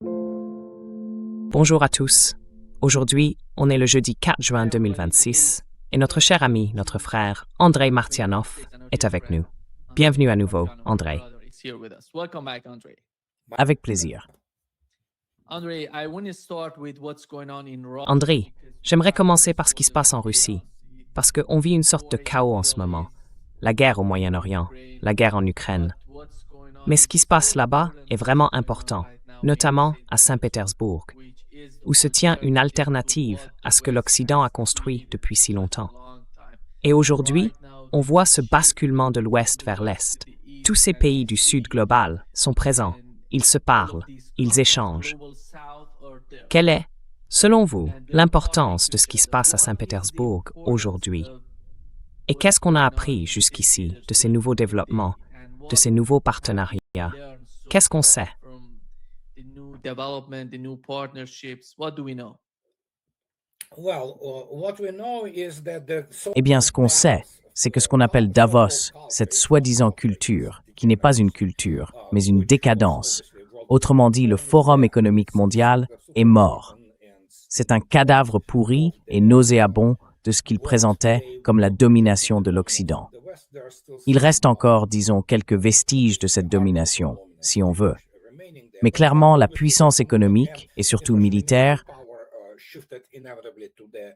Bonjour à tous. Aujourd'hui, on est le jeudi 4 juin 2026 et notre cher ami, notre frère, Andrei Martianov, est avec nous. Bienvenue à nouveau, Andrei. Avec plaisir. Andrei, j'aimerais commencer par ce qui se passe en Russie, parce qu'on vit une sorte de chaos en ce moment. La guerre au Moyen-Orient, la guerre en Ukraine. Mais ce qui se passe là-bas est vraiment important, notamment à Saint-Pétersbourg, où se tient une alternative à ce que l'Occident a construit depuis si longtemps. Et aujourd'hui, on voit ce basculement de l'Ouest vers l'Est. Tous ces pays du Sud global sont présents, ils se parlent, ils échangent. Quelle est, selon vous, l'importance de ce qui se passe à Saint-Pétersbourg aujourd'hui? Et qu'est-ce qu'on a appris jusqu'ici de ces nouveaux développements, de ces nouveaux partenariats? Qu'est-ce qu'on sait? Eh bien, ce qu'on sait, c'est que ce qu'on appelle Davos, cette soi-disant culture, qui n'est pas une culture, mais une décadence, autrement dit, le Forum économique mondial, est mort. C'est un cadavre pourri et nauséabond de ce qu'il présentait comme la domination de l'Occident. Il reste encore, disons, quelques vestiges de cette domination, si on veut. Mais clairement, la puissance économique, et surtout militaire, shifted inevitably to the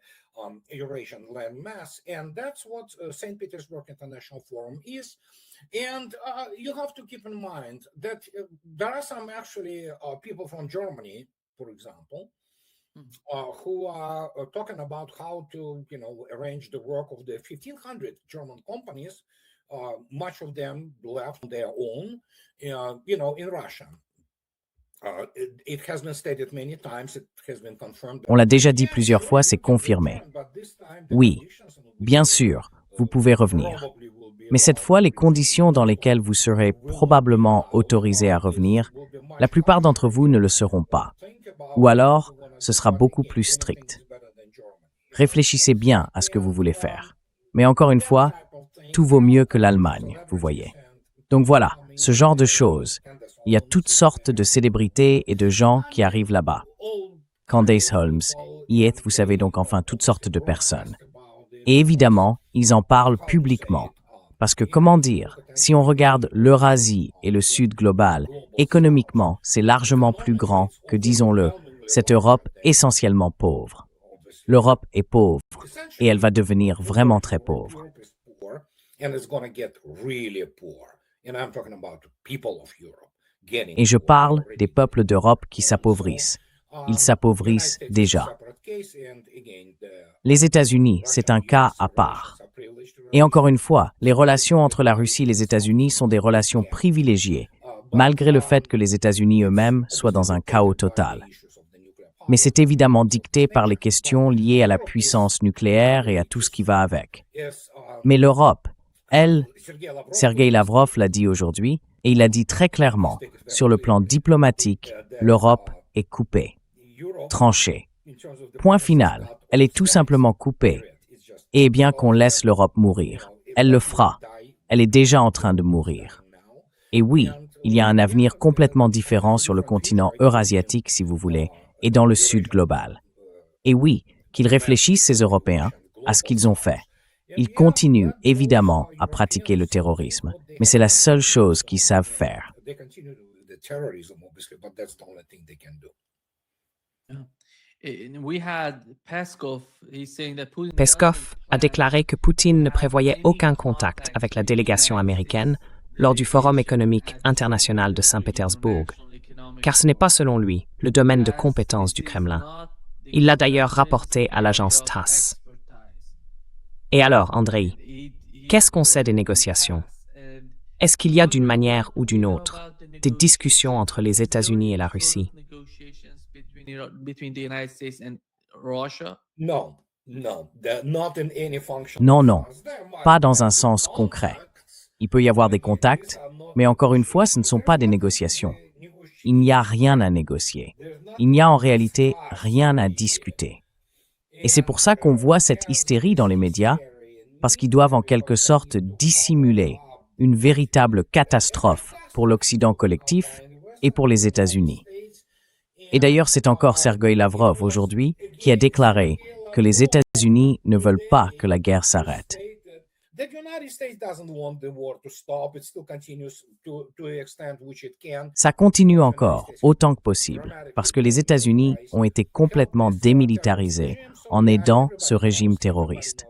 Eurasian landmass, and that's what St. Petersburg International Forum is. And you have to keep in mind that there are some actually people from Germany, for example, who are talking about how to, arrange the work of the 1,500 German companies. Much of them left on their own, in Russia. On l'a déjà dit plusieurs fois, c'est confirmé. Oui, bien sûr, vous pouvez revenir. Mais cette fois, les conditions dans lesquelles vous serez probablement autorisé à revenir, la plupart d'entre vous ne le seront pas. Ou alors, ce sera beaucoup plus strict. Réfléchissez bien à ce que vous voulez faire. Mais encore une fois, tout vaut mieux que l'Allemagne, vous voyez. Donc voilà, ce genre de choses. Il y a toutes sortes de célébrités et de gens qui arrivent là-bas. Candace Holmes, Yeth, vous savez donc enfin toutes sortes de personnes. Et évidemment, ils en parlent publiquement. Parce que comment dire, si on regarde l'Eurasie et le Sud global, économiquement, c'est largement plus grand que, disons-le, cette Europe essentiellement pauvre. L'Europe est pauvre et elle va devenir vraiment très pauvre. Et je parle des peuples d'Europe qui s'appauvrissent. Ils s'appauvrissent déjà. Les États-Unis, c'est un cas à part. Et encore une fois, les relations entre la Russie et les États-Unis sont des relations privilégiées, malgré le fait que les États-Unis eux-mêmes soient dans un chaos total. Mais c'est évidemment dicté par les questions liées à la puissance nucléaire et à tout ce qui va avec. Mais l'Europe, elle, Sergei Lavrov l'a dit aujourd'hui, et il a dit très clairement, sur le plan diplomatique, l'Europe est coupée, tranchée. Point final, elle est tout simplement coupée. Et bien qu'on laisse l'Europe mourir, elle le fera. Elle est déjà en train de mourir. Et oui, il y a un avenir complètement différent sur le continent eurasiatique, si vous voulez, et dans le Sud global. Et oui, qu'ils réfléchissent, ces Européens, à ce qu'ils ont fait. Ils continuent, évidemment, à pratiquer le terrorisme, mais c'est la seule chose qu'ils savent faire. Peskov a déclaré que Poutine ne prévoyait aucun contact avec la délégation américaine lors du Forum économique international de Saint-Pétersbourg, car ce n'est pas, selon lui, le domaine de compétence du Kremlin. Il l'a d'ailleurs rapporté à l'agence TASS. Et alors, Andrei, qu'est-ce qu'on sait des négociations? Est-ce qu'il y a d'une manière ou d'une autre des discussions entre les États-Unis et la Russie? Non, pas dans un sens concret. Il peut y avoir des contacts, mais encore une fois, ce ne sont pas des négociations. Il n'y a rien à négocier. Il n'y a en réalité rien à discuter. Et c'est pour ça qu'on voit cette hystérie dans les médias, parce qu'ils doivent en quelque sorte dissimuler une véritable catastrophe pour l'Occident collectif et pour les États-Unis. Et d'ailleurs, c'est encore Sergueï Lavrov aujourd'hui qui a déclaré que les États-Unis ne veulent pas que la guerre s'arrête. That United States doesn't want the war to stop. It still continues to the extent which it can. Ça continue encore autant que possible parce que les États-Unis ont été complètement démilitarisés en aidant ce régime terroriste.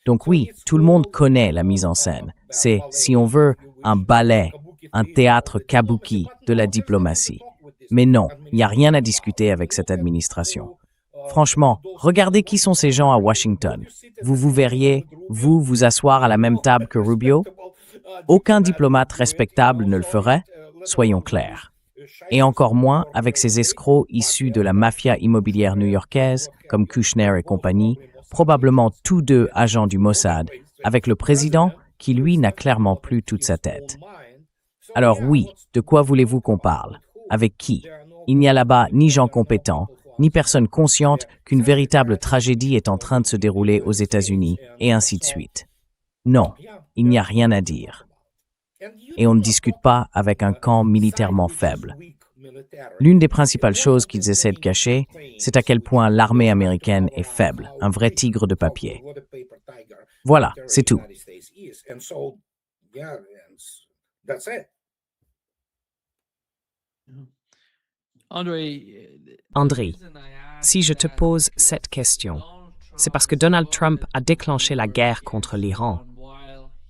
Donc oui, tout le monde connaît la mise en scène. C'est, si on veut, un ballet, un théâtre kabuki de la diplomatie. Mais non, il n'y a rien à discuter avec cette administration. Franchement, regardez qui sont ces gens à Washington. Vous verriez, vous asseoir à la même table que Rubio? Aucun diplomate respectable ne le ferait, soyons clairs. Et encore moins avec ces escrocs issus de la mafia immobilière new-yorkaise, comme Kushner et compagnie, probablement tous deux agents du Mossad, avec le président qui, lui, n'a clairement plus toute sa tête. Alors oui, de quoi voulez-vous qu'on parle? Avec qui? Il n'y a là-bas ni gens compétents, ni personne consciente qu'une véritable tragédie est en train de se dérouler aux États-Unis, et ainsi de suite. Non, il n'y a rien à dire. Et on ne discute pas avec un camp militairement faible. L'une des principales choses qu'ils essaient de cacher, c'est à quel point l'armée américaine est faible, un vrai tigre de papier. Voilà, c'est tout. André, si je te pose cette question, c'est parce que Donald Trump a déclenché la guerre contre l'Iran,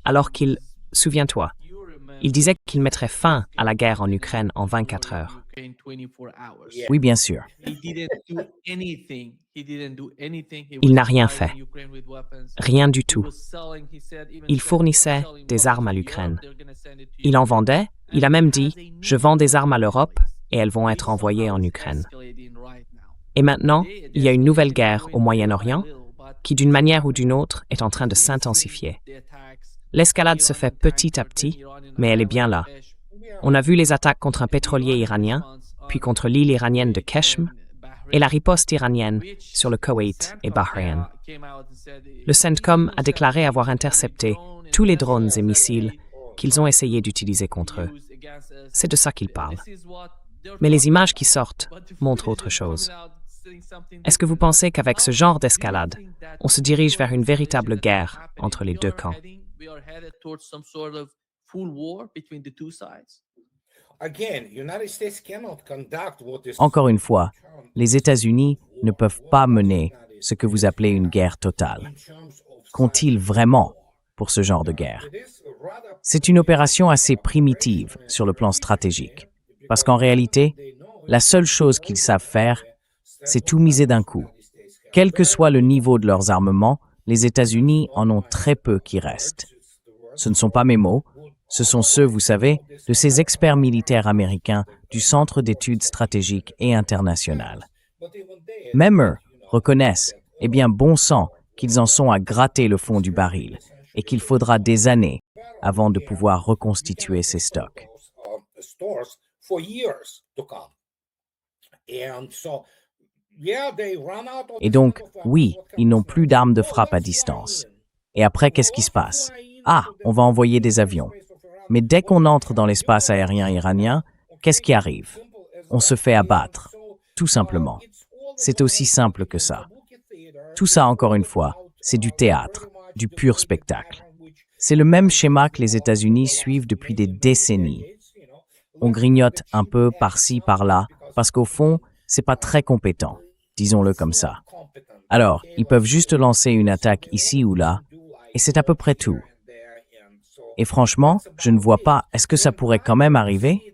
alors qu'il, souviens-toi, il disait qu'il mettrait fin à la guerre en Ukraine en 24 heures. Oui, bien sûr. Il n'a rien fait. Rien du tout. Il fournissait des armes à l'Ukraine. Il en vendait, il a même dit « Je vends des armes à l'Europe et elles vont être envoyées en Ukraine ». Et maintenant, il y a une nouvelle guerre au Moyen-Orient qui, d'une manière ou d'une autre, est en train de s'intensifier. L'escalade se fait petit à petit, mais elle est bien là. On a vu les attaques contre un pétrolier iranien, puis contre l'île iranienne de Keshm, et la riposte iranienne sur le Koweït et Bahreïn. Le CENTCOM a déclaré avoir intercepté tous les drones et missiles qu'ils ont essayé d'utiliser contre eux. C'est de ça qu'ils parlent. Mais les images qui sortent montrent autre chose. Est-ce que vous pensez qu'avec ce genre d'escalade, on se dirige vers une véritable guerre entre les deux camps? Encore une fois, les États-Unis ne peuvent pas mener ce que vous appelez une guerre totale. Qu'ont-ils vraiment pour ce genre de guerre? C'est une opération assez primitive sur le plan stratégique, parce qu'en réalité, la seule chose qu'ils savent faire, c'est tout miser d'un coup. Quel que soit le niveau de leurs armements, les États-Unis en ont très peu qui restent. Ce ne sont pas mes mots, ce sont ceux, vous savez, de ces experts militaires américains du Centre d'études stratégiques et internationales. Même eux reconnaissent, eh bien bon sang, qu'ils en sont à gratter le fond du baril et qu'il faudra des années avant de pouvoir reconstituer ces stocks. Et donc, oui, ils n'ont plus d'armes de frappe à distance. Et après, qu'est-ce qui se passe? Ah, on va envoyer des avions. Mais dès qu'on entre dans l'espace aérien iranien, qu'est-ce qui arrive? On se fait abattre, tout simplement. C'est aussi simple que ça. Tout ça, encore une fois, c'est du théâtre, du pur spectacle. C'est le même schéma que les États-Unis suivent depuis des décennies. On grignote un peu par-ci, par-là, parce qu'au fond, c'est pas très compétent, disons-le comme ça. Alors, ils peuvent juste lancer une attaque ici ou là, et c'est à peu près tout. Et franchement, je ne vois pas, est-ce que ça pourrait quand même arriver?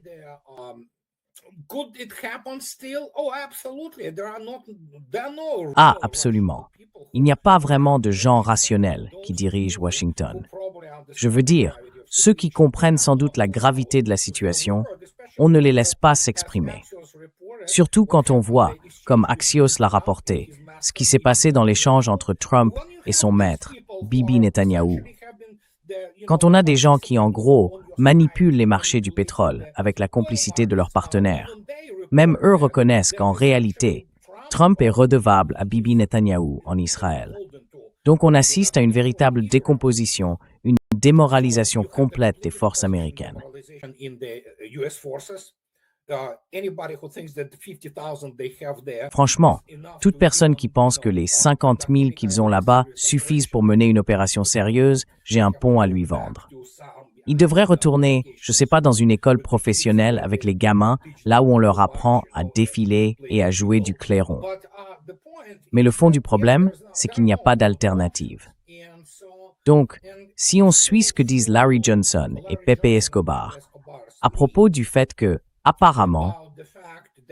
Ah, absolument. Il n'y a pas vraiment de gens rationnels qui dirigent Washington. Je veux dire, ceux qui comprennent sans doute la gravité de la situation, on ne les laisse pas s'exprimer. Surtout quand on voit, comme Axios l'a rapporté, ce qui s'est passé dans l'échange entre Trump et son maître, Bibi Netanyahou. Quand on a des gens qui, en gros, manipulent les marchés du pétrole avec la complicité de leurs partenaires, même eux reconnaissent qu'en réalité, Trump est redevable à Bibi Netanyahou en Israël. Donc on assiste à une véritable décomposition, une démoralisation complète des forces américaines. Franchement, toute personne qui pense que les 50 000 qu'ils ont là-bas suffisent pour mener une opération sérieuse, j'ai un pont à lui vendre. Ils devraient retourner, je sais pas, dans une école professionnelle avec les gamins, là où on leur apprend à défiler et à jouer du clairon. Mais le fond du problème, c'est qu'il n'y a pas d'alternative. Donc, si on suit ce que disent Larry Johnson et Pepe Escobar, à propos du fait que, apparemment,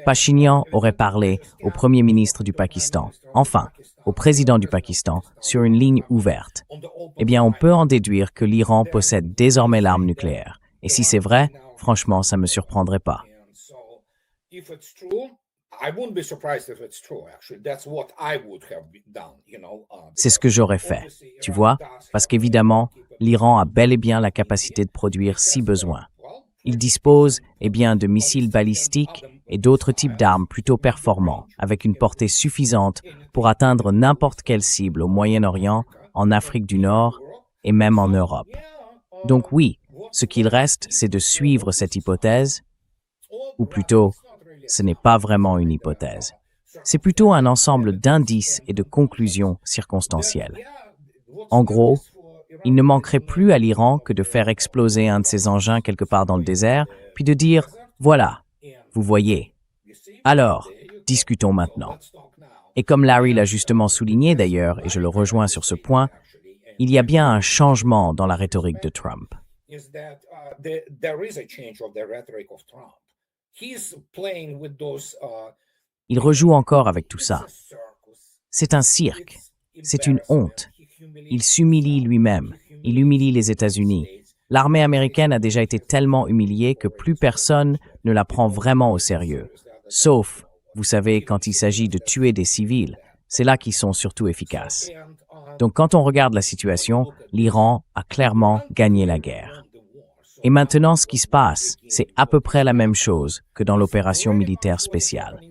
Pashinyan aurait parlé au Premier ministre du Pakistan, enfin, au président du Pakistan, sur une ligne ouverte, eh bien, on peut en déduire que l'Iran possède désormais l'arme nucléaire. Et si c'est vrai, franchement, ça ne me surprendrait pas. C'est ce que j'aurais fait, tu vois, parce qu'évidemment, l'Iran a bel et bien la capacité de produire si besoin. Il dispose, eh bien, de missiles balistiques et d'autres types d'armes plutôt performants, avec une portée suffisante pour atteindre n'importe quelle cible au Moyen-Orient, en Afrique du Nord et même en Europe. Donc oui, ce qu'il reste, c'est de suivre cette hypothèse, ou plutôt, ce n'est pas vraiment une hypothèse. C'est plutôt un ensemble d'indices et de conclusions circonstancielles. En gros, il ne manquerait plus à l'Iran que de faire exploser un de ses engins quelque part dans le désert, puis de dire « Voilà, vous voyez. Alors, discutons maintenant. » Et comme Larry l'a justement souligné d'ailleurs, et je le rejoins sur ce point, il y a bien un changement dans la rhétorique de Trump. Il rejoue encore avec tout ça. C'est un cirque. C'est une honte. Il s'humilie lui-même. Il humilie les États-Unis. L'armée américaine a déjà été tellement humiliée que plus personne ne la prend vraiment au sérieux. Sauf, vous savez, quand il s'agit de tuer des civils, c'est là qu'ils sont surtout efficaces. Donc quand on regarde la situation, l'Iran a clairement gagné la guerre. Et maintenant, ce qui se passe, c'est à peu près la même chose que dans l'opération militaire spéciale.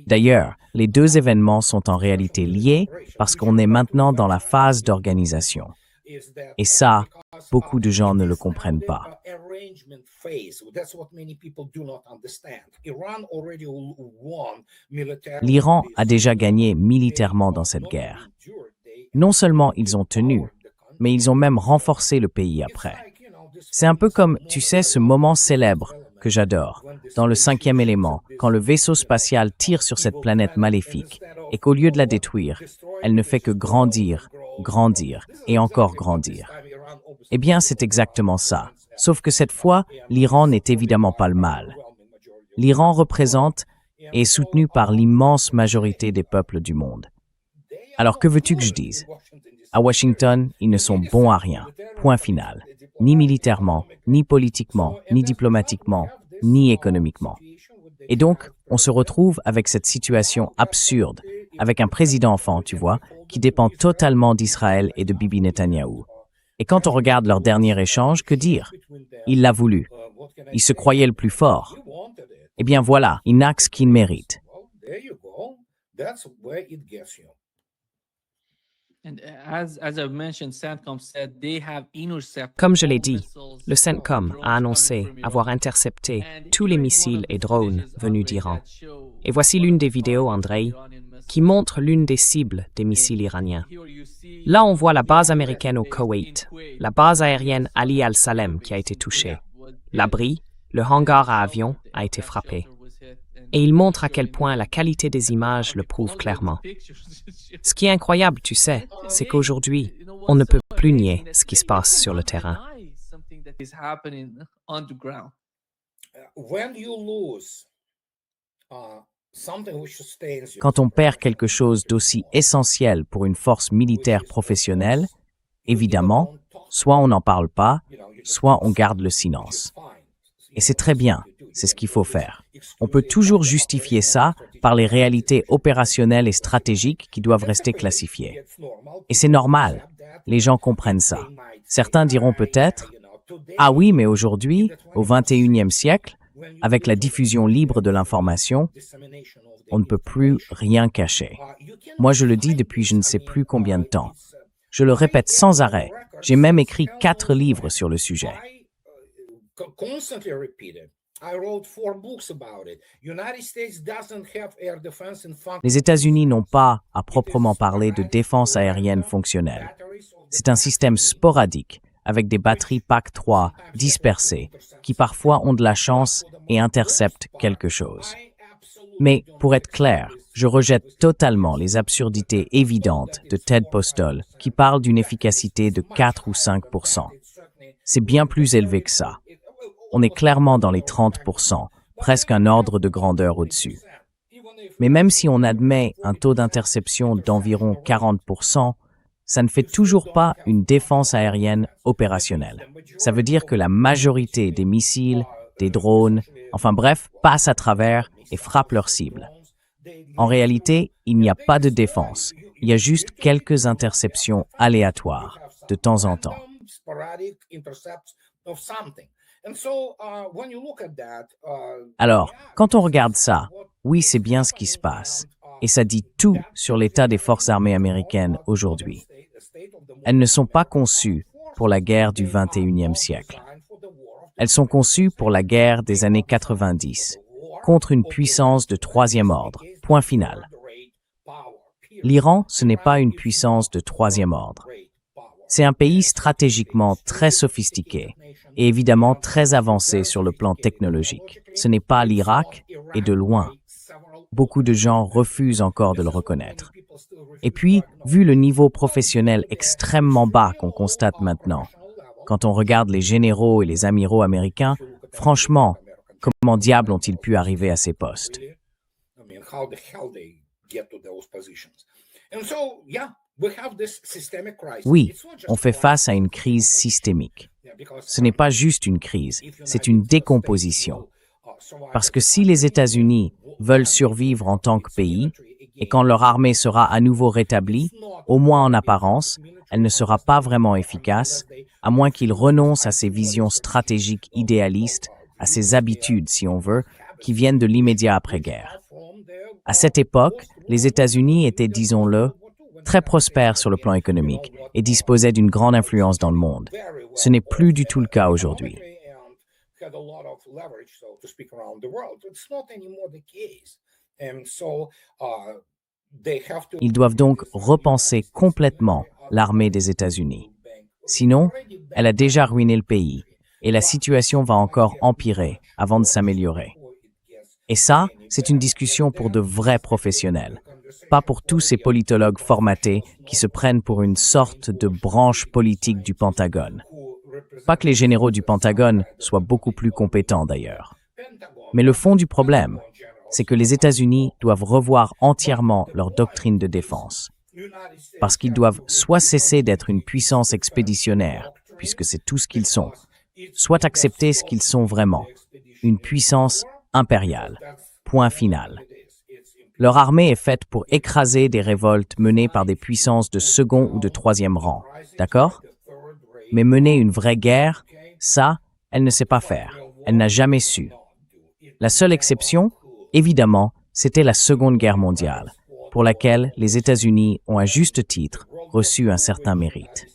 D'ailleurs, les deux événements sont en réalité liés parce qu'on est maintenant dans la phase d'organisation. Et ça, beaucoup de gens ne le comprennent pas. L'Iran a déjà gagné militairement dans cette guerre. Non seulement ils ont tenu, mais ils ont même renforcé le pays après. C'est un peu comme, tu sais, ce moment célèbre que j'adore, dans le 5e élément, quand le vaisseau spatial tire sur cette planète maléfique et qu'au lieu de la détruire, elle ne fait que grandir, grandir et encore grandir. Eh bien, c'est exactement ça. Sauf que cette fois, l'Iran n'est évidemment pas le mal. L'Iran représente et est soutenu par l'immense majorité des peuples du monde. Alors que veux-tu que je dise? À Washington, ils ne sont bons à rien. Point final. Ni militairement, ni politiquement, ni diplomatiquement, ni économiquement. Et donc, on se retrouve avec cette situation absurde, avec un président enfant, tu vois, qui dépend totalement d'Israël et de Bibi Netanyahou. Et quand on regarde leur dernier échange, que dire? Il l'a voulu. Il se croyait le plus fort. Eh bien voilà, il n'a que ce qu'il mérite. Comme je l'ai dit, le CENTCOM a annoncé avoir intercepté tous les missiles et drones venus d'Iran. Et voici l'une des vidéos, Andrei, qui montre l'une des cibles des missiles iraniens. Là, on voit la base américaine au Koweït, la base aérienne Ali Al-Salem qui a été touchée. L'abri, le hangar à avions, a été frappé. Et il montre à quel point la qualité des images le prouve clairement. Ce qui est incroyable, tu sais, c'est qu'aujourd'hui, on ne peut plus nier ce qui se passe sur le terrain. Quand on perd quelque chose d'aussi essentiel pour une force militaire professionnelle, évidemment, soit on n'en parle pas, soit on garde le silence. Et c'est très bien, c'est ce qu'il faut faire. On peut toujours justifier ça par les réalités opérationnelles et stratégiques qui doivent rester classifiées. Et c'est normal, les gens comprennent ça. Certains diront peut-être « Ah oui, mais aujourd'hui, au XXIe siècle, avec la diffusion libre de l'information, on ne peut plus rien cacher. » Moi, je le dis depuis je ne sais plus combien de temps. Je le répète sans arrêt. J'ai même écrit 4 livres sur le sujet. I wrote 4 books about it. United States doesn't have air defense in function. Les États-Unis n'ont pas, à proprement parler, de défense aérienne fonctionnelle. C'est un système sporadique, avec des batteries PAC-3 dispersées, qui parfois ont de la chance et interceptent quelque chose. Mais, pour être clair, je rejette totalement les absurdités évidentes de Ted Postol qui parle d'une efficacité de 4 ou 5%. C'est bien plus élevé que ça. On est clairement dans les 30%, presque un ordre de grandeur au-dessus. Mais même si on admet un taux d'interception d'environ 40%, ça ne fait toujours pas une défense aérienne opérationnelle. Ça veut dire que la majorité des missiles, des drones, enfin bref, passent à travers et frappent leur cible. En réalité, il n'y a pas de défense. Il y a juste quelques interceptions aléatoires, de temps en temps. Alors, quand on regarde ça, oui, c'est bien ce qui se passe. Et ça dit tout sur l'état des forces armées américaines aujourd'hui. Elles ne sont pas conçues pour la guerre du 21e siècle. Elles sont conçues pour la guerre des années 90, contre une puissance de troisième ordre, point final. L'Iran, ce n'est pas une puissance de troisième ordre. C'est un pays stratégiquement très sophistiqué et évidemment très avancé sur le plan technologique. Ce n'est pas l'Irak, et de loin. Beaucoup de gens refusent encore de le reconnaître. Et puis, vu le niveau professionnel extrêmement bas qu'on constate maintenant, quand on regarde les généraux et les amiraux américains, franchement, comment diable ont-ils pu arriver à ces postes? Oui, on fait face à une crise systémique. Ce n'est pas juste une crise, c'est une décomposition. Parce que si les États-Unis veulent survivre en tant que pays, et quand leur armée sera à nouveau rétablie, au moins en apparence, elle ne sera pas vraiment efficace, à moins qu'ils renoncent à ces visions stratégiques idéalistes, à ces habitudes, si on veut, qui viennent de l'immédiat après-guerre. À cette époque, les États-Unis étaient, disons-le, très prospères sur le plan économique et disposaient d'une grande influence dans le monde. Ce n'est plus du tout le cas aujourd'hui. Ils doivent donc repenser complètement l'armée des États-Unis. Sinon, elle a déjà ruiné le pays et la situation va encore empirer avant de s'améliorer. Et ça, c'est une discussion pour de vrais professionnels, pas pour tous ces politologues formatés qui se prennent pour une sorte de branche politique du Pentagone. Pas que les généraux du Pentagone soient beaucoup plus compétents d'ailleurs. Mais le fond du problème, c'est que les États-Unis doivent revoir entièrement leur doctrine de défense. Parce qu'ils doivent soit cesser d'être une puissance expéditionnaire, puisque c'est tout ce qu'ils sont, soit accepter ce qu'ils sont vraiment, une puissance impériale. Point final. Leur armée est faite pour écraser des révoltes menées par des puissances de second ou de troisième rang, d'accord? Mais mener une vraie guerre, ça, elle ne sait pas faire. Elle n'a jamais su. La seule exception, évidemment, c'était la Seconde Guerre mondiale, pour laquelle les États-Unis ont à juste titre reçu un certain mérite.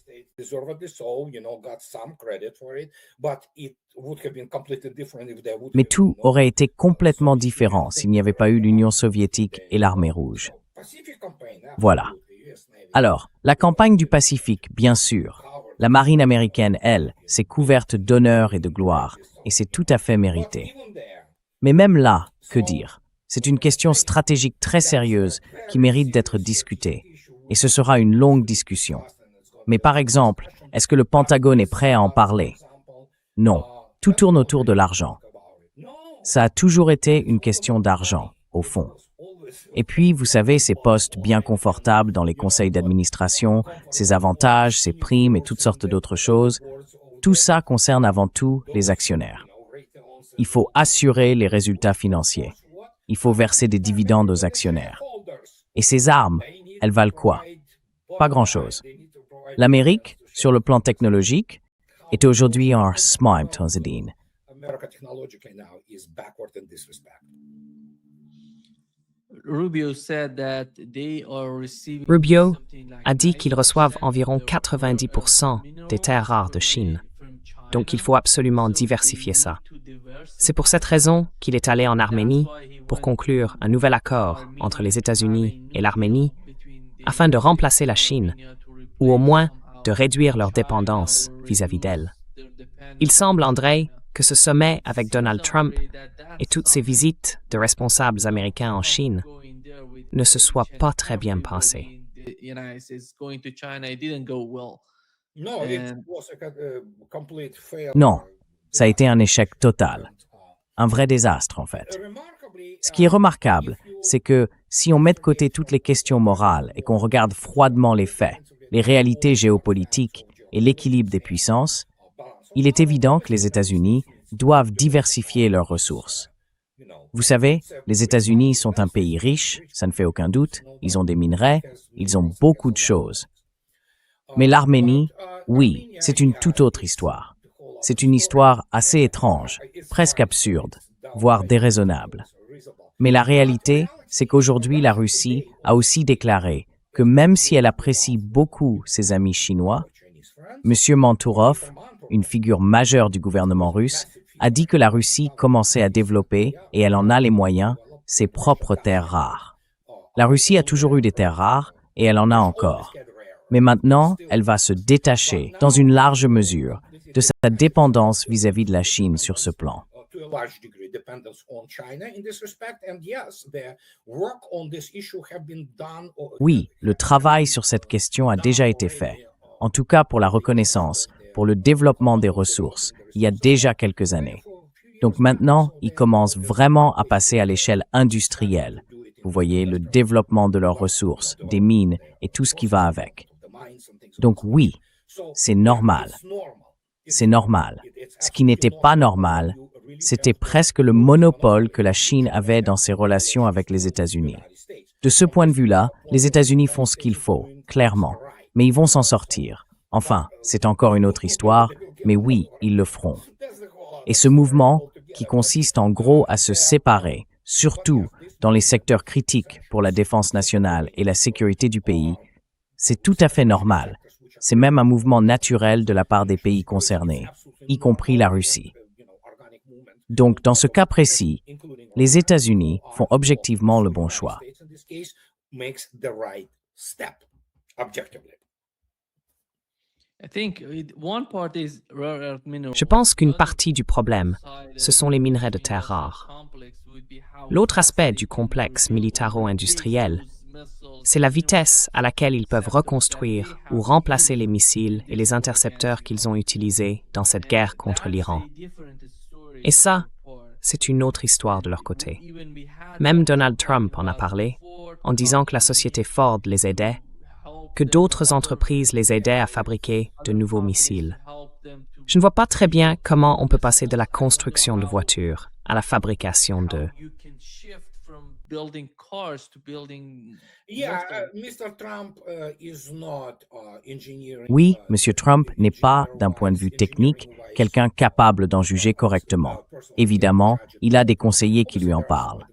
Mais tout aurait été complètement différent s'il n'y avait pas eu l'Union soviétique et l'Armée rouge. Voilà. Alors, la campagne du Pacifique, bien sûr. La marine américaine, elle, s'est couverte d'honneur et de gloire, et c'est tout à fait mérité. Mais même là, que dire? C'est une question stratégique très sérieuse qui mérite d'être discutée, et ce sera une longue discussion. Mais par exemple, est-ce que le Pentagone est prêt à en parler? Non, tout tourne autour de l'argent. Ça a toujours été une question d'argent, au fond. Et puis, vous savez, ces postes bien confortables dans les conseils d'administration, ces avantages, ces primes et toutes sortes d'autres choses, tout ça concerne avant tout les actionnaires. Il faut assurer les résultats financiers. Il faut verser des dividendes aux actionnaires. Et ces armes, elles valent quoi? Pas grand-chose. L'Amérique, sur le plan technologique, est aujourd'hui en smart, Tanzadine. Rubio a dit qu'ils reçoivent environ 90% des terres rares de Chine. Donc il faut absolument diversifier ça. C'est pour cette raison qu'il est allé en Arménie pour conclure un nouvel accord entre les États-Unis et l'Arménie afin de remplacer la Chine, ou au moins de réduire leur dépendance vis-à-vis d'elle. Il semble, Andrei, que ce sommet avec Donald Trump et toutes ces visites de responsables américains en Chine ne se soient pas très bien passées. Non, ça a été un échec total. Un vrai désastre, en fait. Ce qui est remarquable, c'est que si on met de côté toutes les questions morales et qu'on regarde froidement les faits, les réalités géopolitiques et l'équilibre des puissances, il est évident que les États-Unis doivent diversifier leurs ressources. Vous savez, les États-Unis sont un pays riche, ça ne fait aucun doute, ils ont des minerais, ils ont beaucoup de choses. Mais l'Arménie, oui, c'est une toute autre histoire. C'est une histoire assez étrange, presque absurde, voire déraisonnable. Mais la réalité, c'est qu'aujourd'hui, la Russie a aussi déclaré que même si elle apprécie beaucoup ses amis chinois, M. Mantourov, une figure majeure du gouvernement russe, a dit que la Russie commençait à développer, et elle en a les moyens, ses propres terres rares. La Russie a toujours eu des terres rares, et elle en a encore. Mais maintenant, elle va se détacher, dans une large mesure, de sa dépendance vis-à-vis de la Chine sur ce plan. Oui, le travail sur cette question a déjà été fait. En tout cas pour la reconnaissance, pour le développement des ressources, il y a déjà quelques années. Donc maintenant, ils commencent vraiment à passer à l'échelle industrielle. Vous voyez, le développement de leurs ressources, des mines et tout ce qui va avec. Donc oui, c'est normal. C'est normal. Ce qui n'était pas normal, c'était presque le monopole que la Chine avait dans ses relations avec les États-Unis. De ce point de vue-là, les États-Unis font ce qu'il faut, clairement. Mais ils vont s'en sortir. Enfin, c'est encore une autre histoire, mais oui, ils le feront. Et ce mouvement, qui consiste en gros à se séparer, surtout dans les secteurs critiques pour la défense nationale et la sécurité du pays, c'est tout à fait normal. C'est même un mouvement naturel de la part des pays concernés, y compris la Russie. Donc, dans ce cas précis, les États-Unis font objectivement le bon choix. Je pense qu'une partie du problème, ce sont les minerais de terres rares. L'autre aspect du complexe militaro-industriel, c'est la vitesse à laquelle ils peuvent reconstruire ou remplacer les missiles et les intercepteurs qu'ils ont utilisés dans cette guerre contre l'Iran. Et ça, c'est une autre histoire de leur côté. Même Donald Trump en a parlé, en disant que la société Ford les aidait, que d'autres entreprises les aidaient à fabriquer de nouveaux missiles. Je ne vois pas très bien comment on peut passer de la construction de voitures à la fabrication de... Oui, M. Trump n'est pas, d'un point de vue technique, quelqu'un capable d'en juger correctement. Évidemment, il a des conseillers qui lui en parlent.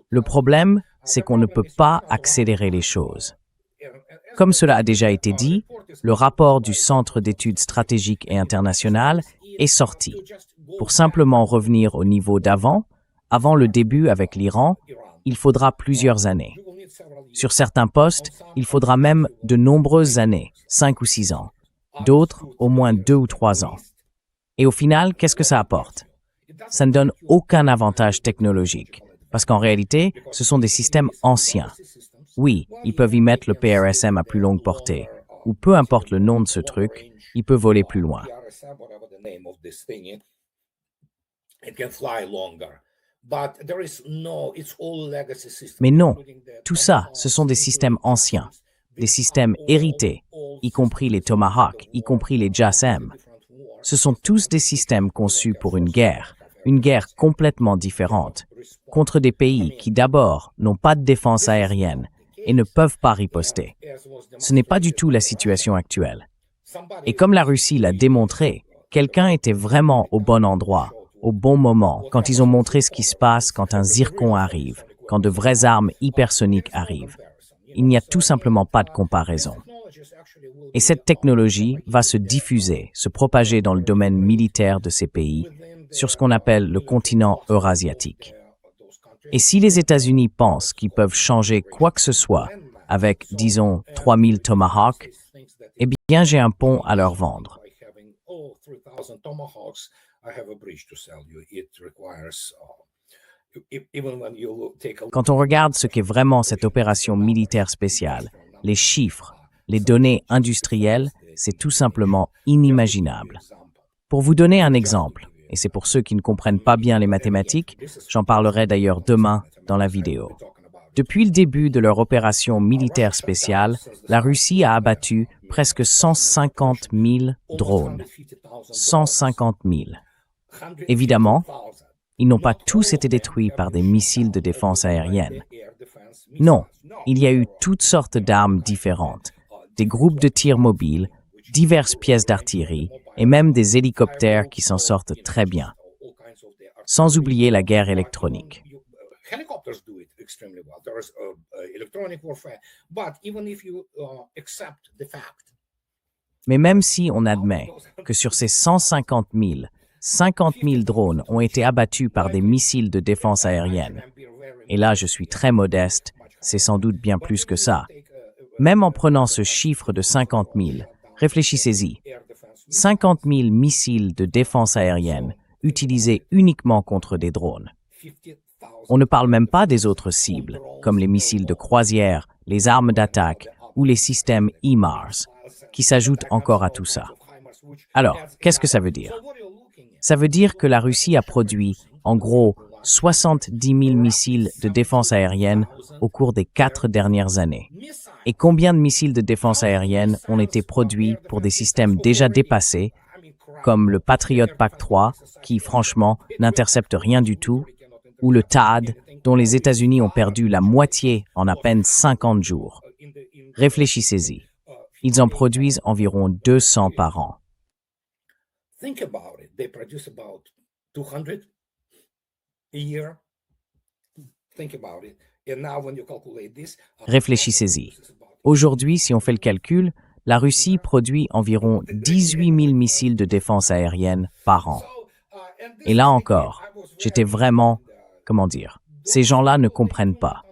Le problème, c'est qu'on ne peut pas accélérer les choses. Comme cela a déjà été dit, le rapport du Centre d'études stratégiques et internationales est sorti. Pour simplement revenir au niveau d'avant, avant le début avec l'Iran, il faudra plusieurs années. Sur certains postes, il faudra même de nombreuses années, 5 ou 6 ans. D'autres, au moins 2 ou 3 ans. Et au final, qu'est-ce que ça apporte? Ça ne donne aucun avantage technologique, parce qu'en réalité, ce sont des systèmes anciens. Oui, ils peuvent y mettre le PRSM à plus longue portée, ou peu importe le nom de ce truc, il peut voler plus loin. Mais non, tout ça, ce sont des systèmes anciens, des systèmes hérités, y compris les Tomahawk, y compris les JASSM. Ce sont tous des systèmes conçus pour une guerre complètement différente, contre des pays qui d'abord n'ont pas de défense aérienne et ne peuvent pas riposter. Ce n'est pas du tout la situation actuelle. Et comme la Russie l'a démontré, quelqu'un était vraiment au bon endroit, au bon moment, quand ils ont montré ce qui se passe quand un zircon arrive, quand de vraies armes hypersoniques arrivent. Il n'y a tout simplement pas de comparaison. Et cette technologie va se diffuser, se propager dans le domaine militaire de ces pays, sur ce qu'on appelle le continent eurasiatique. Et si les États-Unis pensent qu'ils peuvent changer quoi que ce soit avec, disons, 3000 Tomahawks, eh bien, j'ai un pont à leur vendre. Quand on regarde ce qu'est vraiment cette opération militaire spéciale, les chiffres, les données industrielles, c'est tout simplement inimaginable. Pour vous donner un exemple, et c'est pour ceux qui ne comprennent pas bien les mathématiques, j'en parlerai d'ailleurs demain dans la vidéo. Depuis le début de leur opération militaire spéciale, la Russie a abattu presque 150 000 drones. 150 000. Évidemment, ils n'ont pas tous été détruits par des missiles de défense aérienne. Non, il y a eu toutes sortes d'armes différentes, des groupes de tir mobiles, diverses pièces d'artillerie et même des hélicoptères qui s'en sortent très bien. Sans oublier la guerre électronique. Mais même si on admet que sur ces 150 000, 50 000 drones ont été abattus par des missiles de défense aérienne, et là je suis très modeste, c'est sans doute bien plus que ça. Même en prenant ce chiffre de 50 000, réfléchissez-y. 50 000 missiles de défense aérienne utilisés uniquement contre des drones. On ne parle même pas des autres cibles, comme les missiles de croisière, les armes d'attaque ou les systèmes HIMARS, qui s'ajoutent encore à tout ça. Alors, qu'est-ce que ça veut dire? Ça veut dire que la Russie a produit, en gros, 70 000 missiles de défense aérienne au cours des 4 dernières années. Et combien de missiles de défense aérienne ont été produits pour des systèmes déjà dépassés, comme le Patriot PAC-3, qui, franchement, n'intercepte rien du tout, ou le THAAD, dont les États-Unis ont perdu la moitié en à peine 50 jours. Réfléchissez-y. Ils en produisent environ 200 par an. Think about it. They produce about 200 a year. Think about it. And now when you calculate this, Réfléchissez-y. Aujourd'hui, si on fait le calcul, la Russie produit environ 18 000 missiles de défense aérienne par an. Et là encore, j'étais vraiment, ces gens-là ne comprennent pas.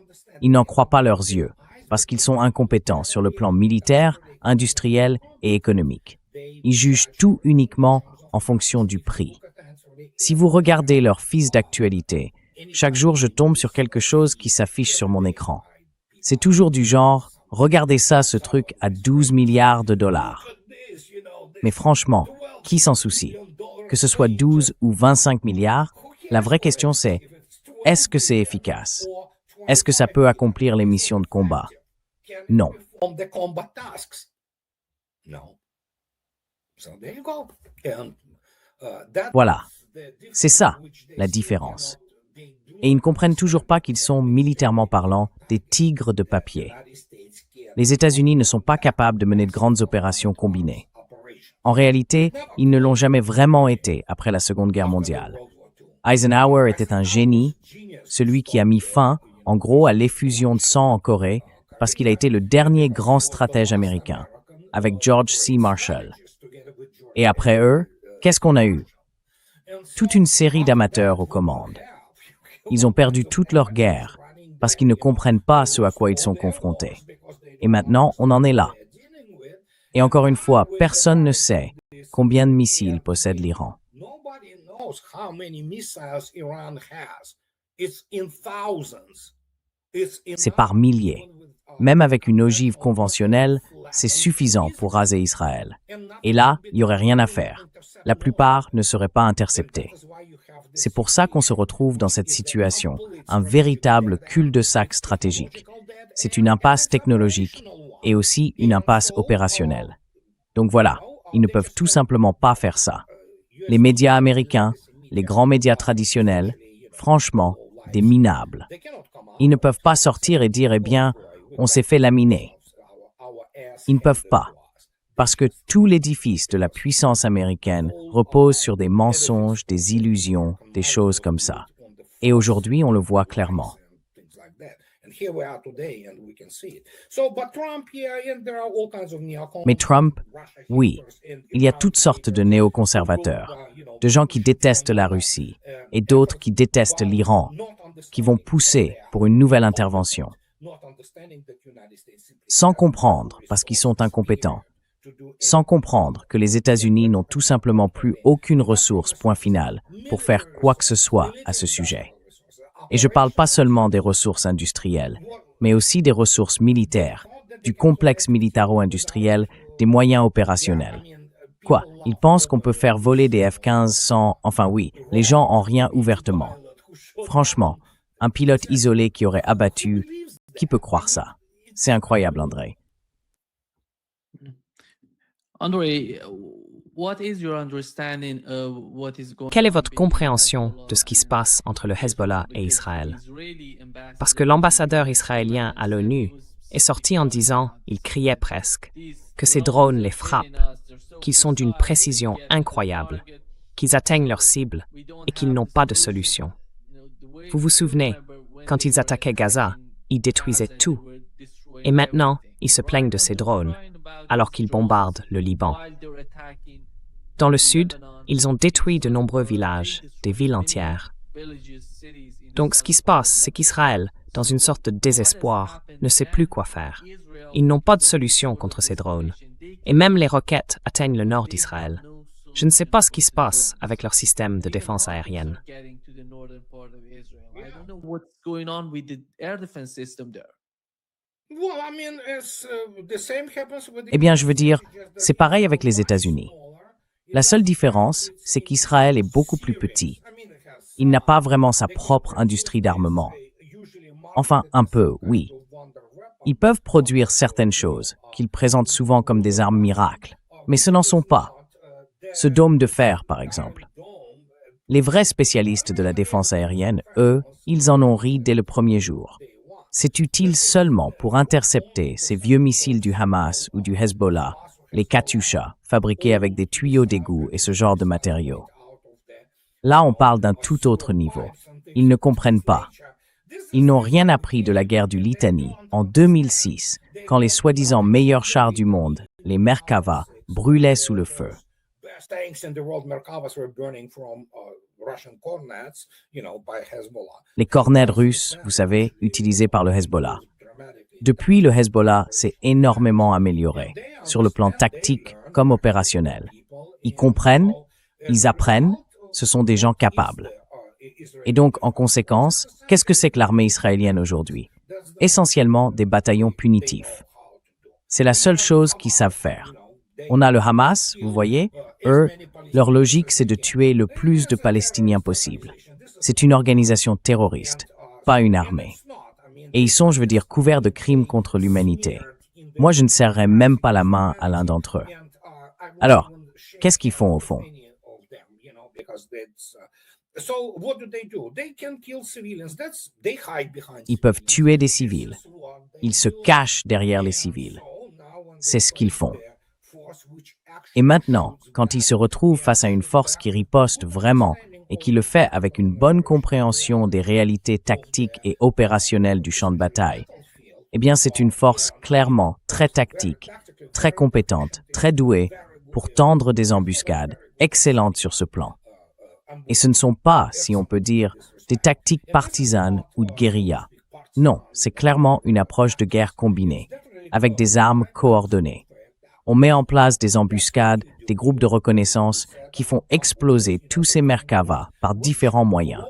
Ils n'en croient pas leurs yeux, parce qu'ils sont incompétents sur le plan militaire, industriel et économique. Ils jugent tout uniquement en fonction du prix. Si vous regardez leur fils d'actualité, chaque jour je tombe sur quelque chose qui s'affiche sur mon écran. C'est toujours du genre, regardez ça, ce truc à 12 milliards de dollars. Mais franchement, qui s'en soucie? Que ce soit 12 ou 25 milliards, la vraie question c'est, est-ce que c'est efficace? Est-ce que ça peut accomplir les missions de combat? Non. Voilà, c'est ça, la différence. Et ils ne comprennent toujours pas qu'ils sont, militairement parlant, des tigres de papier. Les États-Unis ne sont pas capables de mener de grandes opérations combinées. En réalité, ils ne l'ont jamais vraiment été après la Seconde Guerre mondiale. Eisenhower était un génie, celui qui a mis fin, en gros, à l'effusion de sang en Corée, parce qu'il a été le dernier grand stratège américain, avec George C. Marshall. Et après eux, qu'est-ce qu'on a eu? Toute une série d'amateurs aux commandes. Ils ont perdu toute leur guerre, parce qu'ils ne comprennent pas ce à quoi ils sont confrontés. Et maintenant, on en est là. Et encore une fois, personne ne sait combien de missiles possède l'Iran. C'est par milliers. Même avec une ogive conventionnelle, c'est suffisant pour raser Israël. Et là, il n'y aurait rien à faire. La plupart ne seraient pas interceptés. C'est pour ça qu'on se retrouve dans cette situation, un véritable cul-de-sac stratégique. C'est une impasse technologique et aussi une impasse opérationnelle. Donc voilà, ils ne peuvent tout simplement pas faire ça. Les médias américains, les grands médias traditionnels, franchement, des minables. Ils ne peuvent pas sortir et dire, eh bien, on s'est fait laminer. Ils ne peuvent pas, parce que tout l'édifice de la puissance américaine repose sur des mensonges, des illusions, des choses comme ça. Et aujourd'hui, on le voit clairement. here we are today, and we can see it. So, but Trump, yeah, and there are all kinds of neocons. Mais Trump, oui, il y a toutes sortes de néoconservateurs, de gens qui détestent la Russie et d'autres qui détestent l'Iran, qui vont pousser pour une nouvelle intervention, sans comprendre parce qu'ils sont incompétents, sans comprendre que les États-Unis n'ont tout simplement plus aucune ressource, point final, pour faire quoi que ce soit à ce sujet. Et je ne parle pas seulement des ressources industrielles, mais aussi des ressources militaires, du complexe militaro-industriel, des moyens opérationnels. Quoi? Ils pensent qu'on peut faire voler des F-15 sans... Enfin oui, les gens en rien ouvertement. Franchement, un pilote isolé qui aurait abattu... Qui peut croire ça? C'est incroyable, André. André, what is your understanding of what is going Quelle est votre compréhension de ce qui se passe entre le Hezbollah et Israël? Parce que l'ambassadeur israélien à l'ONU est sorti en disant, il criait presque, que ces drones les frappent, qu'ils sont d'une précision incroyable, qu'ils atteignent leur cible et qu'ils n'ont pas de solution. Vous vous souvenez, quand ils attaquaient Gaza, ils détruisaient tout. Et maintenant, ils se plaignent de ces drones, alors qu'ils bombardent le Liban. Dans le sud, ils ont détruit de nombreux villages, des villes entières. Donc ce qui se passe, c'est qu'Israël, dans une sorte de désespoir, ne sait plus quoi faire. Ils n'ont pas de solution contre ces drones. Et même les roquettes atteignent le nord d'Israël. Je ne sais pas ce qui se passe avec leur système de défense aérienne. what's going on with the air defense system there? Eh bien, je veux dire, c'est pareil avec les États-Unis. La seule différence, c'est qu'Israël est beaucoup plus petit. Il n'a pas vraiment sa propre industrie d'armement. Enfin, un peu, oui. Ils peuvent produire certaines choses, qu'ils présentent souvent comme des armes miracles, mais ce n'en sont pas. Ce dôme de fer, par exemple. Les vrais spécialistes de la défense aérienne, eux, ils en ont ri dès le premier jour. C'est utile seulement pour intercepter ces vieux missiles du Hamas ou du Hezbollah, les Katyusha, fabriqués avec des tuyaux d'égout et ce genre de matériaux. Là, on parle d'un tout autre niveau. Ils ne comprennent pas. Ils n'ont rien appris de la guerre du Litanie en 2006, quand les soi-disant meilleurs chars du monde, les Merkava, brûlaient sous le feu. Les cornets russes, vous savez, utilisés par le Hezbollah. Depuis, le Hezbollah s'est énormément amélioré, sur le plan tactique comme opérationnel. Ils comprennent, ils apprennent, ce sont des gens capables. Et donc, en conséquence, qu'est-ce que c'est que l'armée israélienne aujourd'hui? Essentiellement des bataillons punitifs. C'est la seule chose qu'ils savent faire. On a le Hamas, vous voyez, eux, leur logique c'est de tuer le plus de Palestiniens possible. C'est une organisation terroriste, pas une armée. Et ils sont, je veux dire, couverts de crimes contre l'humanité. Moi, je ne serrerais même pas la main à l'un d'entre eux. Alors, qu'est-ce qu'ils font au fond? Ils peuvent tuer des civils. Ils se cachent derrière les civils. C'est ce qu'ils font. Et maintenant, quand ils se retrouvent face à une force qui riposte vraiment et qui le fait avec une bonne compréhension des réalités tactiques et opérationnelles du champ de bataille, eh bien c'est une force clairement très tactique, très compétente, très douée pour tendre des embuscades, excellentes sur ce plan. Et ce ne sont pas, si on peut dire, des tactiques partisanes ou de guérilla. Non, c'est clairement une approche de guerre combinée, avec des armes coordonnées. On met en place des embuscades, des groupes de reconnaissance qui font exploser tous ces Merkava par différents moyens.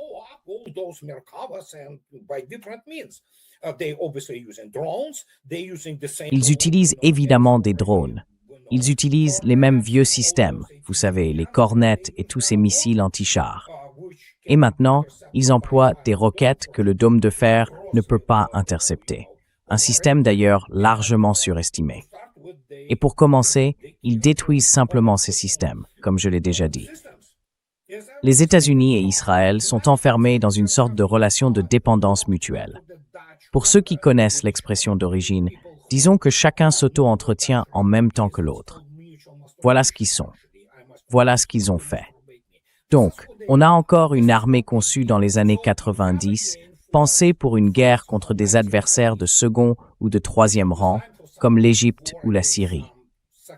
Ils utilisent évidemment des drones. Ils utilisent les mêmes vieux systèmes, vous savez, les cornettes et tous ces missiles anti-chars. Et maintenant, ils emploient des roquettes que le dôme de fer ne peut pas intercepter. Un système d'ailleurs largement surestimé. Et pour commencer, ils détruisent simplement ces systèmes, comme je l'ai déjà dit. Les États-Unis et Israël sont enfermés dans une sorte de relation de dépendance mutuelle. Pour ceux qui connaissent l'expression d'origine, disons que chacun s'auto-entretient en même temps que l'autre. Voilà ce qu'ils sont. Voilà ce qu'ils ont fait. Donc, on a encore une armée conçue dans les années 90, Pensez pour une guerre contre des adversaires de second ou de troisième rang, comme l'Égypte ou la Syrie.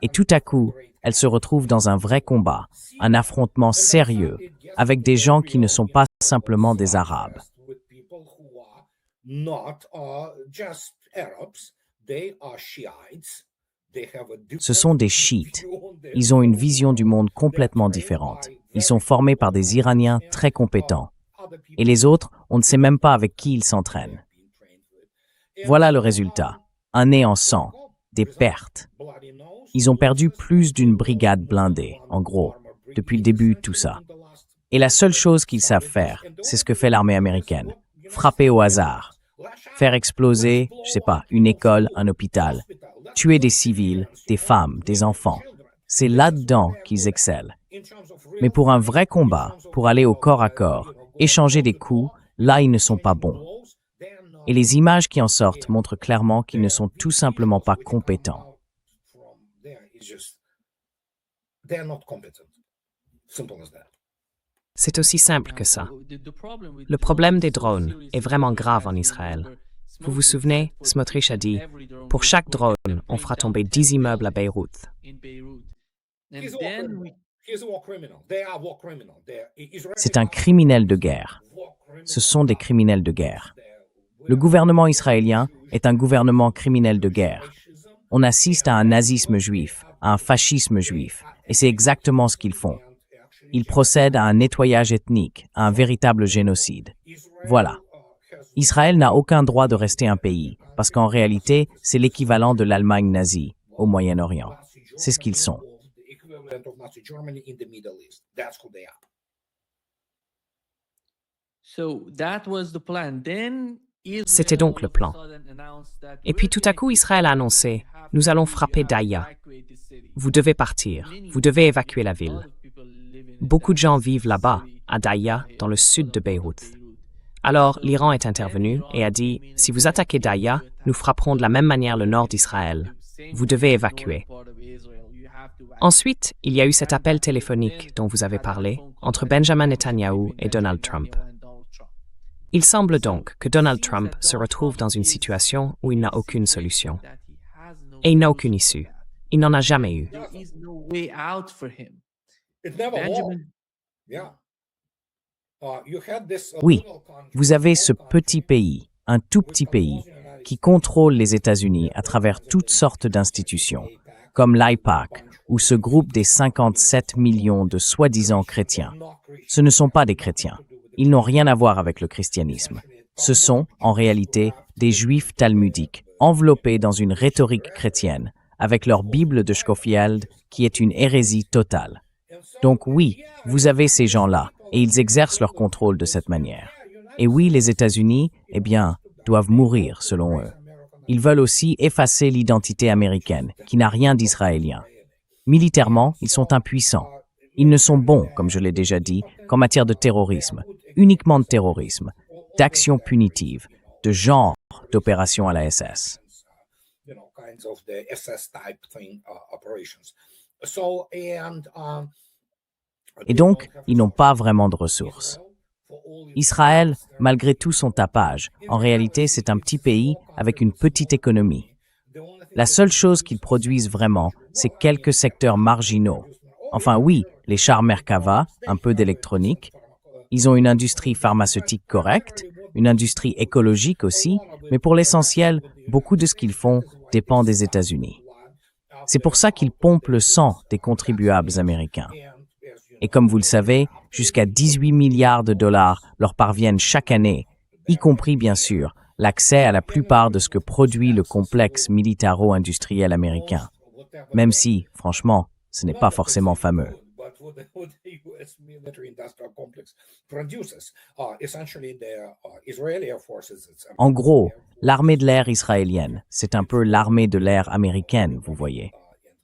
Et tout à coup, elle se retrouve dans un vrai combat, un affrontement sérieux, avec des gens qui ne sont pas simplement des Arabes. Ce sont des chiites. Ils ont une vision du monde complètement différente. Ils sont formés par des Iraniens très compétents. Et les autres, on ne sait même pas avec qui ils s'entraînent. Voilà le résultat. Un nez en sang, des pertes. Ils ont perdu plus d'une brigade blindée, en gros, depuis le début de tout ça. Et la seule chose qu'ils savent faire, c'est ce que fait l'armée américaine. Frapper au hasard. Faire exploser, je sais pas, une école, un hôpital. Tuer des civils, des femmes, des enfants. C'est là-dedans qu'ils excellent. Mais pour un vrai combat, pour aller au corps à corps, échanger des coups, là ils ne sont pas bons. Et les images qui en sortent montrent clairement qu'ils ne sont tout simplement pas compétents. C'est aussi simple que ça. Le problème des drones est vraiment grave en Israël. Vous vous souvenez, Smotrich a dit « Pour chaque drone, on fera tomber 10 immeubles à Beyrouth. » C'est un criminel de guerre. Ce sont des criminels de guerre. Le gouvernement israélien est un gouvernement criminel de guerre. On assiste à un nazisme juif, à un fascisme juif, et c'est exactement ce qu'ils font. Ils procèdent à un nettoyage ethnique, à un véritable génocide. Voilà. Israël n'a aucun droit de rester un pays, parce qu'en réalité, c'est l'équivalent de l'Allemagne nazie au Moyen-Orient. C'est ce qu'ils sont. C'était donc le plan. Et puis tout à coup, Israël a annoncé « Nous allons frapper Daïa. Vous devez partir, vous devez évacuer la ville. » Beaucoup de gens vivent là-bas, à Daïa, dans le sud de Beyrouth. Alors, l'Iran est intervenu et a dit « Si vous attaquez Daïa, nous frapperons de la même manière le nord d'Israël. Vous devez évacuer. » Ensuite, il y a eu cet appel téléphonique dont vous avez parlé entre Benjamin Netanyahu et Donald Trump. Il semble donc que Donald Trump se retrouve dans une situation où il n'a aucune solution. Et il n'a aucune issue. Il n'en a jamais eu. Oui, vous avez ce petit pays, un tout petit pays, qui contrôle les États-Unis à travers toutes sortes d'institutions, comme l'AIPAC ou ce groupe des 57 millions de soi-disant chrétiens. Ce ne sont pas des chrétiens. Ils n'ont rien à voir avec le christianisme. Ce sont, en réalité, des juifs talmudiques, enveloppés dans une rhétorique chrétienne, avec leur Bible de Scofield, qui est une hérésie totale. Donc oui, vous avez ces gens-là, et ils exercent leur contrôle de cette manière. Et oui, les États-Unis, eh bien, doivent mourir, selon eux. Ils veulent aussi effacer l'identité américaine, qui n'a rien d'israélien. Militairement, ils sont impuissants. Ils ne sont bons, comme je l'ai déjà dit, qu'en matière de terrorisme, uniquement de terrorisme, d'actions punitives, de genre d'opérations à la SS. Et donc, ils n'ont pas vraiment de ressources. Israël, malgré tout son tapage, en réalité, c'est un petit pays avec une petite économie. La seule chose qu'ils produisent vraiment, c'est quelques secteurs marginaux. Enfin oui, les chars Merkava, un peu d'électronique. Ils ont une industrie pharmaceutique correcte, une industrie écologique aussi, mais pour l'essentiel, beaucoup de ce qu'ils font dépend des États-Unis. C'est pour ça qu'ils pompent le sang des contribuables américains. Et comme vous le savez, jusqu'à 18 milliards de dollars leur parviennent chaque année, y compris bien sûr l'accès à la plupart de ce que produit le complexe militaro-industriel américain, même si, franchement, ce n'est pas forcément fameux. En gros, l'armée de l'air israélienne, c'est un peu l'armée de l'air américaine, vous voyez.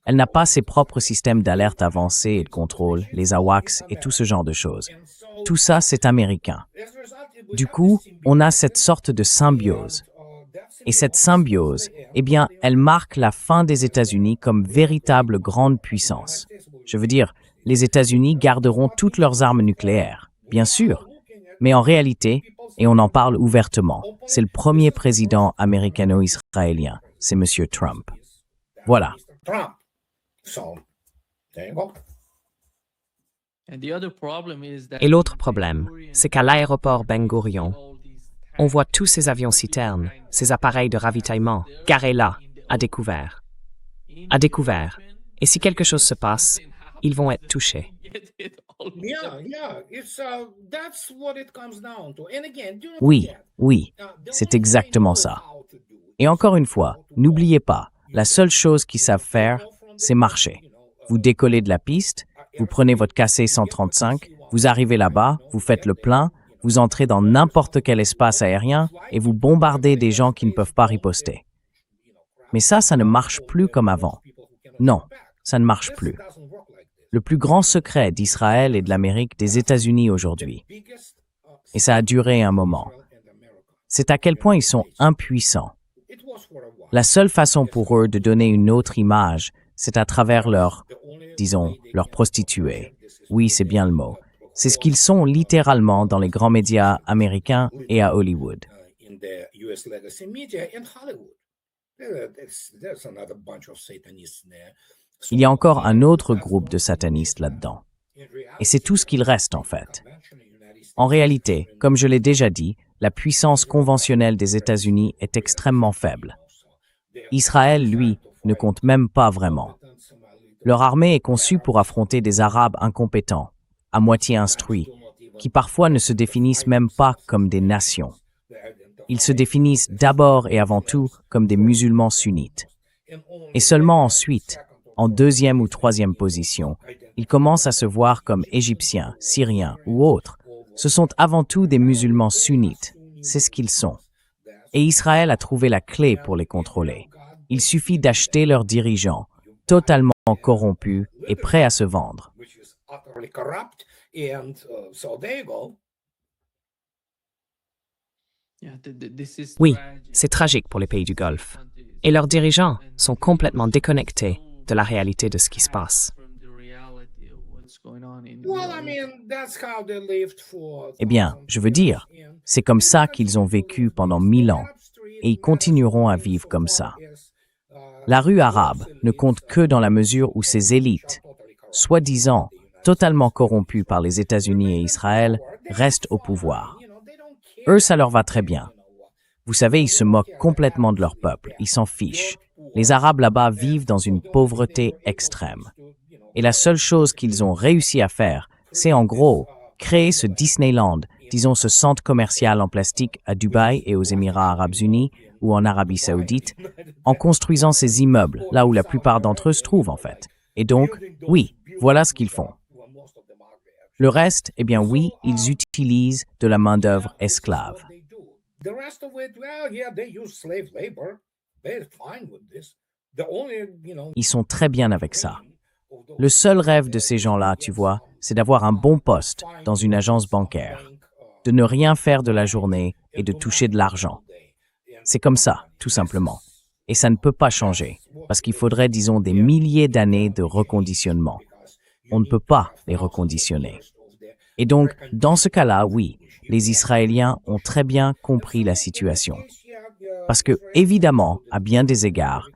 Elle n'a pas ses propres systèmes d'alerte avancés et de contrôle, les AWACS et tout ce genre de choses. Tout ça, c'est américain. Du coup, on a cette sorte de symbiose. Et cette symbiose, eh bien, elle marque la fin des États-Unis comme véritable grande puissance. Je veux dire, les États-Unis garderont toutes leurs armes nucléaires, bien sûr. Mais en réalité, Et on en parle ouvertement. C'est le premier président américano-israélien. C'est M. Trump. Voilà. Trump. So, there you go. Et l'autre problème, c'est qu'à l'aéroport Ben Gurion, on voit tous ces avions citernes, ces appareils de ravitaillement, garés là, à découvert. À découvert. Et si quelque chose se passe, ils vont être touchés. Yeah, that's what it comes down to. And again, do not Oui, forget, oui, the c'est only exactement thing they know ça. how to do Et encore une fois, n'oubliez pas, la seule chose qu'ils savent faire, c'est marcher. Vous décollez de la piste, vous prenez votre KC 135, vous arrivez là-bas, vous faites le plein, vous entrez dans n'importe quel espace aérien et vous bombardez des gens qui ne peuvent pas riposter. Mais ça ne marche plus comme avant. Non, ça ne marche plus. Le plus grand secret d'Israël et de l'Amérique, des États-Unis aujourd'hui, et ça a duré un moment, c'est à quel point ils sont impuissants. La seule façon pour eux de donner une autre image, c'est à travers leur, disons, leurs prostituées. Oui, c'est bien le mot. C'est ce qu'ils sont littéralement dans les grands médias américains et à Hollywood. in the US legacy media and Hollywood. There's another bunch of Satanists there. Il y a encore un autre groupe de satanistes là-dedans. Et c'est tout ce qu'il reste en fait. En réalité, comme je l'ai déjà dit, la puissance conventionnelle des États-Unis est extrêmement faible. Israël, lui, ne compte même pas vraiment. Leur armée est conçue pour affronter des Arabes incompétents, à moitié instruits, qui parfois ne se définissent même pas comme des nations. Ils se définissent d'abord et avant tout comme des musulmans sunnites. Et seulement ensuite, en deuxième ou troisième position, ils commencent à se voir comme Égyptiens, Syriens ou autres. Ce sont avant tout des musulmans sunnites. C'est ce qu'ils sont. Et Israël a trouvé la clé pour les contrôler. Il suffit d'acheter leurs dirigeants, totalement corrompus et prêts à se vendre. Which is utterly corrupt, and so there you go. Oui, c'est tragique pour les pays du Golfe. Et leurs dirigeants sont complètement déconnectés de la réalité de ce qui se passe. Well, I mean, that's how they lived for. Eh bien, je veux dire, c'est comme ça qu'ils ont vécu pendant 1000 ans, et ils continueront à vivre comme ça. La rue arabe ne compte que dans la mesure où ces élites, soi-disant totalement corrompues par les États-Unis et Israël, restent au pouvoir. Eux, ça leur va très bien. Vous savez, ils se moquent complètement de leur peuple, ils s'en fichent. Les Arabes là-bas vivent dans une pauvreté extrême. Et la seule chose qu'ils ont réussi à faire, c'est en gros créer ce Disneyland, disons ce centre commercial en plastique à Dubaï et aux Émirats arabes unis ou en Arabie saoudite, en construisant ces immeubles, là où la plupart d'entre eux se trouvent en fait. Et donc, oui, voilà ce qu'ils font. Le reste, eh bien oui, ils utilisent de la main-d'œuvre esclave. The rest of it, well, yeah, they use slave labor. They're fine with this. The only, Ils sont très bien avec ça. Le seul rêve de ces gens-là, tu vois, c'est d'avoir un bon poste dans une agence bancaire, de ne rien faire de la journée et de toucher de l'argent. C'est comme ça, tout simplement. Et ça ne peut pas changer, parce qu'il faudrait, disons, des milliers d'années de reconditionnement. On ne peut pas les reconditionner. Et donc, dans ce cas-là, oui, les Israéliens ont très bien compris la situation. Parce que, évidemment, à bien des égards,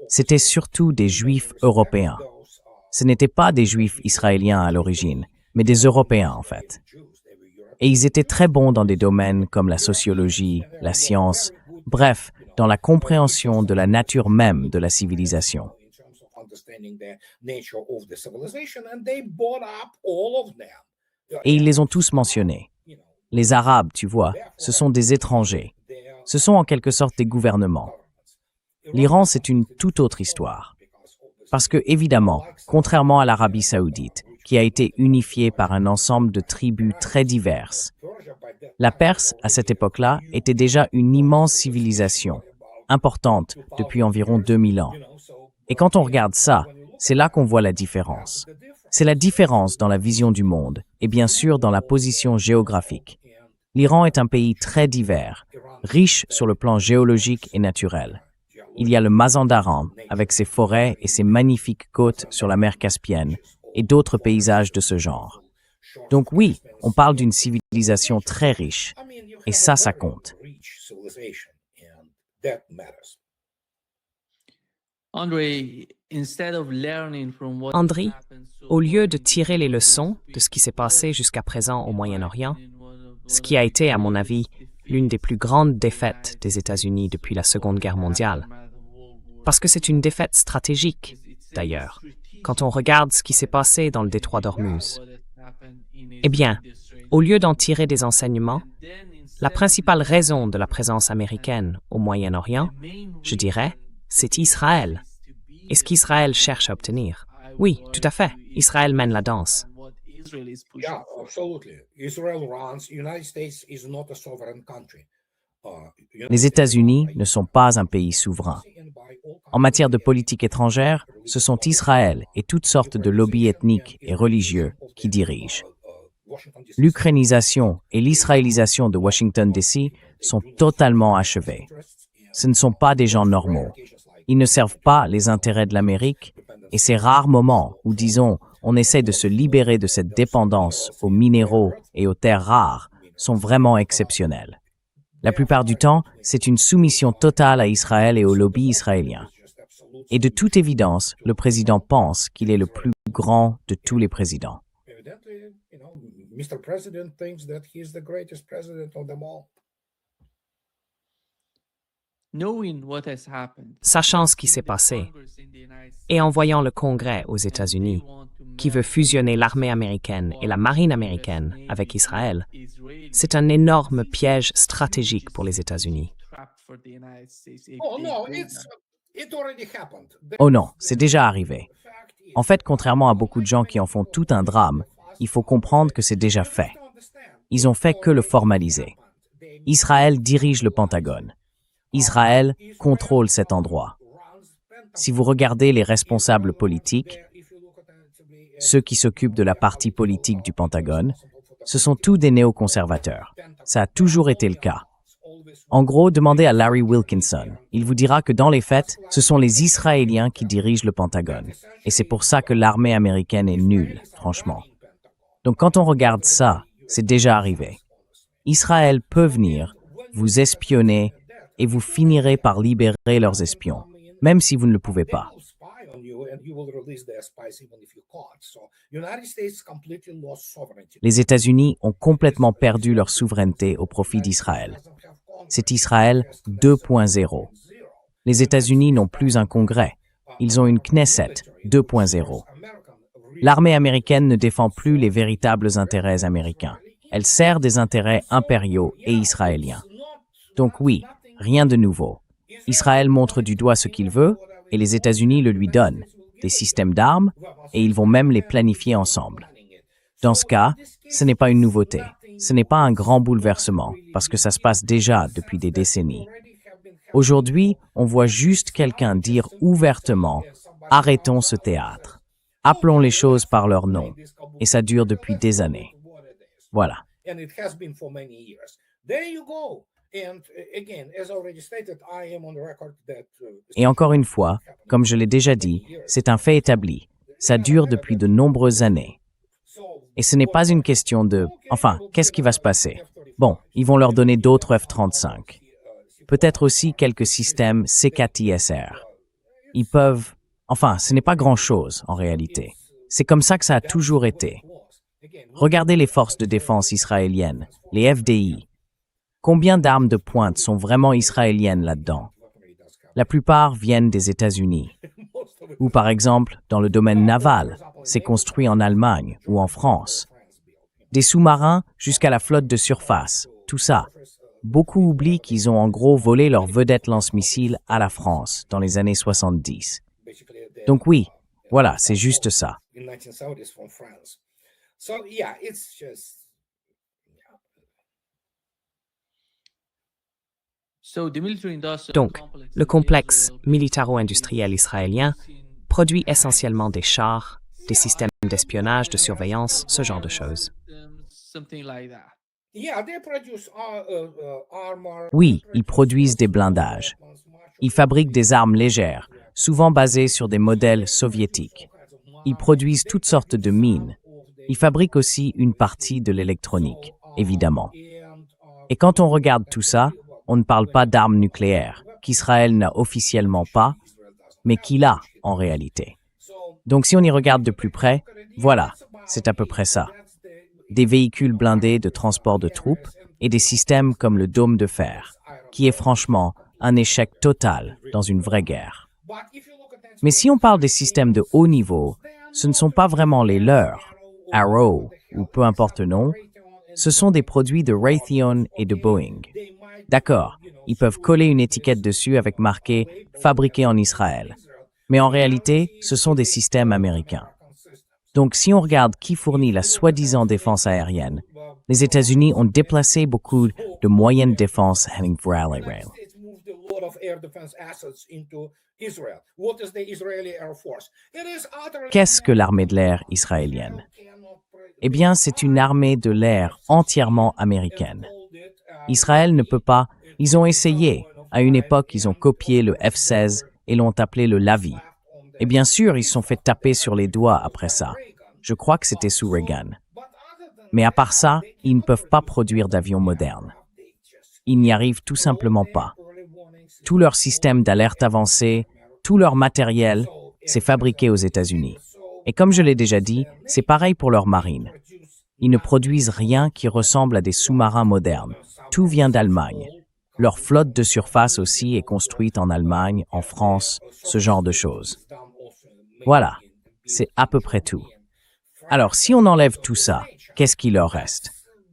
c'était surtout des Juifs européens. Ce n'étaient pas des Juifs israéliens à l'origine, mais des Européens en fait. Et ils étaient très bons dans des domaines comme la sociologie, la science, bref, dans la compréhension de la nature même de la civilisation. Et ils les ont tous mentionnés. Les Arabes, tu vois, ce sont des étrangers. Ce sont en quelque sorte des gouvernements. L'Iran, c'est une toute autre histoire. Parce que, évidemment, contrairement à l'Arabie saoudite, qui a été unifiée par un ensemble de tribus très diverses, la Perse, à cette époque-là, était déjà une immense civilisation, importante depuis environ 2000 ans. Et quand on regarde ça, c'est là qu'on voit la différence. C'est la différence dans la vision du monde, et bien sûr dans la position géographique. L'Iran est un pays très divers, riche sur le plan géologique et naturel. Il y a le Mazandaran, avec ses forêts et ses magnifiques côtes sur la mer Caspienne, et d'autres paysages de ce genre. Donc oui, on parle d'une civilisation très riche. Et ça compte. André, André, au lieu de tirer les leçons de ce qui s'est passé jusqu'à présent au Moyen-Orient, ce qui a été, à mon avis, l'une des plus grandes défaites des États-Unis depuis la Seconde Guerre mondiale, parce que c'est une défaite stratégique, d'ailleurs, quand on regarde ce qui s'est passé dans le détroit d'Ormuz. Eh bien, au lieu d'en tirer des enseignements, la principale raison de la présence américaine au Moyen-Orient, je dirais, c'est Israël. Et ce qu'Israël cherche à obtenir. Oui, tout à fait. Israël mène la danse. Yeah, absolutely. Israel runs. United States is not a sovereign country. Les États-Unis ne sont pas un pays souverain. En matière de politique étrangère, ce sont Israël et toutes sortes de lobbies ethniques et religieux qui dirigent. L'ukrainisation et l'israélisation de Washington, D.C. sont totalement achevées. Ce ne sont pas des gens normaux. Ils ne servent pas les intérêts de l'Amérique et ces rares moments où, disons, on essaie de se libérer de cette dépendance aux minéraux et aux terres rares sont vraiment exceptionnels. La plupart du temps, c'est une soumission totale à Israël et au lobby israélien. Et de toute évidence, le président pense qu'il est le plus grand de tous les présidents. Evidently, Mr. President thinks that he is the greatest president of them all. Sachant ce qui s'est passé, et en voyant le Congrès aux États-Unis, qui veut fusionner l'armée américaine et la marine américaine avec Israël, c'est un énorme piège stratégique pour les États-Unis. Oh no, it already happened. Oh non, c'est déjà arrivé. En fait, contrairement à beaucoup de gens qui en font tout un drame, il faut comprendre que c'est déjà fait. Ils ont fait que le formaliser. Israël dirige le Pentagone. Israël contrôle cet endroit. Si vous regardez les responsables politiques, ceux qui s'occupent de la partie politique du Pentagone, ce sont tous des néoconservateurs. Ça a toujours été le cas. En gros, demandez à Larry Wilkinson. Il vous dira que dans les faits, ce sont les Israéliens qui dirigent le Pentagone. Et c'est pour ça que l'armée américaine est nulle, franchement. Donc quand on regarde ça, c'est déjà arrivé. Israël peut venir, vous espionner, et vous finirez par libérer leurs espions, même si vous ne le pouvez pas. Les États-Unis ont complètement perdu leur souveraineté au profit d'Israël. C'est Israël 2.0. Les États-Unis n'ont plus un congrès. Ils ont une Knesset 2.0. L'armée américaine ne défend plus les véritables intérêts américains. Elle sert des intérêts impériaux et israéliens. Donc oui, rien de nouveau. Israël montre du doigt ce qu'il veut et les États-Unis le lui donnent, des systèmes d'armes, et ils vont même les planifier ensemble. Dans ce cas, ce n'est pas une nouveauté. Ce n'est pas un grand bouleversement, parce que ça se passe déjà depuis des décennies. Aujourd'hui, on voit juste quelqu'un dire ouvertement « Arrêtons ce théâtre. Appelons les choses par leur nom. » Et ça dure depuis des années. Voilà. Et encore une fois, comme je l'ai déjà dit, c'est un fait établi. Ça dure depuis de nombreuses années. Et ce n'est pas une question de « Enfin, qu'est-ce qui va se passer ?» Bon, ils vont leur donner d'autres F-35. Peut-être aussi quelques systèmes C4ISR. Ils peuvent... Enfin, ce n'est pas grand-chose, en réalité. C'est comme ça que ça a toujours été. Regardez les forces de défense israéliennes, les FDI. Combien d'armes de pointe sont vraiment israéliennes là-dedans? La plupart viennent des États-Unis. Ou par exemple, dans le domaine naval, c'est construit en Allemagne ou en France. Des sous-marins jusqu'à la flotte de surface, tout ça. Beaucoup oublient qu'ils ont en gros volé leur vedette lance-missiles à la France dans les années 70. Donc oui, voilà, c'est juste ça. Donc, le complexe militaro-industriel israélien produit essentiellement des chars, des systèmes d'espionnage, de surveillance, ce genre de choses. Oui, ils produisent des blindages. Ils fabriquent des armes légères, souvent basées sur des modèles soviétiques. Ils produisent toutes sortes de mines. Ils fabriquent aussi une partie de l'électronique, évidemment. Et quand on regarde tout ça, on ne parle pas d'armes nucléaires, qu'Israël n'a officiellement pas, mais qu'il a en réalité. Donc si on y regarde de plus près, voilà, c'est à peu près ça. Des véhicules blindés de transport de troupes et des systèmes comme le dôme de fer, qui est franchement un échec total dans une vraie guerre. Mais si on parle des systèmes de haut niveau, ce ne sont pas vraiment les leurs, Arrow ou peu importe le nom, ce sont des produits de Raytheon et de Boeing. D'accord, ils peuvent coller une étiquette dessus avec marqué « Fabriqué en Israël ». Mais en réalité, ce sont des systèmes américains. Donc si on regarde qui fournit la soi-disant défense aérienne, les États-Unis ont déplacé beaucoup de moyennes défenses heading for Ally Rail. Qu'est-ce que l'armée de l'air israélienne? Eh bien, c'est une armée de l'air entièrement américaine. Israël ne peut pas, ils ont essayé. À une époque, ils ont copié le F-16 et l'ont appelé le Lavi. Et bien sûr, ils se sont fait taper sur les doigts après ça. Je crois que c'était sous Reagan. Mais à part ça, ils ne peuvent pas produire d'avions modernes. Ils n'y arrivent tout simplement pas. Tout leur système d'alerte avancée, tout leur matériel, c'est fabriqué aux États-Unis. Et comme je l'ai déjà dit, c'est pareil pour leur marine. Ils ne produisent rien qui ressemble à des sous-marins modernes. Tout vient d'Allemagne. Leur flotte de surface aussi est construite en Allemagne, en France, ce genre de choses. Voilà, c'est à peu près tout. Alors, si on enlève tout ça, qu'est-ce qui leur reste?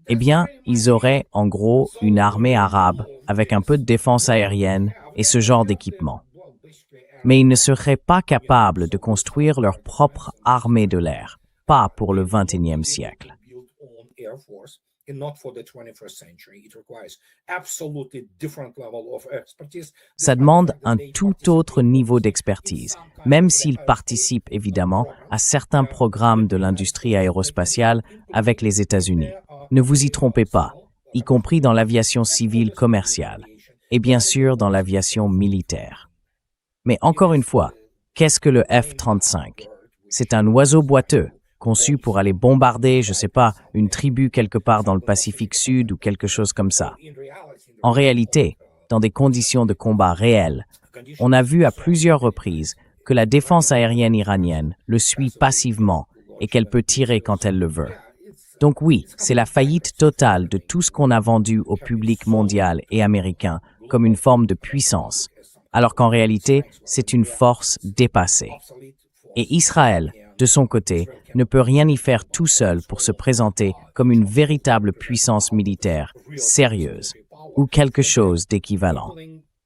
Eh bien, ils auraient, en gros, une armée arabe avec un peu de défense aérienne et ce genre d'équipement. Mais ils ne seraient pas capables de construire leur propre armée de l'air, pas pour le XXIe siècle. Ça demande un tout autre niveau d'expertise, même s'ils participent évidemment à certains programmes de l'industrie aérospatiale avec les États-Unis. Ne vous y trompez pas, y compris dans l'aviation civile commerciale, et bien sûr dans l'aviation militaire. Mais encore une fois, qu'est-ce que le F-35? C'est un oiseau boiteux, conçu pour aller bombarder, je sais pas, une tribu quelque part dans le Pacifique Sud ou quelque chose comme ça. En réalité, dans des conditions de combat réelles, on a vu à plusieurs reprises que la défense aérienne iranienne le suit passivement et qu'elle peut tirer quand elle le veut. Donc oui, c'est la faillite totale de tout ce qu'on a vendu au public mondial et américain comme une forme de puissance, alors qu'en réalité, c'est une force dépassée. Et Israël, de son côté, ne peut rien y faire tout seul pour se présenter comme une véritable puissance militaire sérieuse ou quelque chose d'équivalent.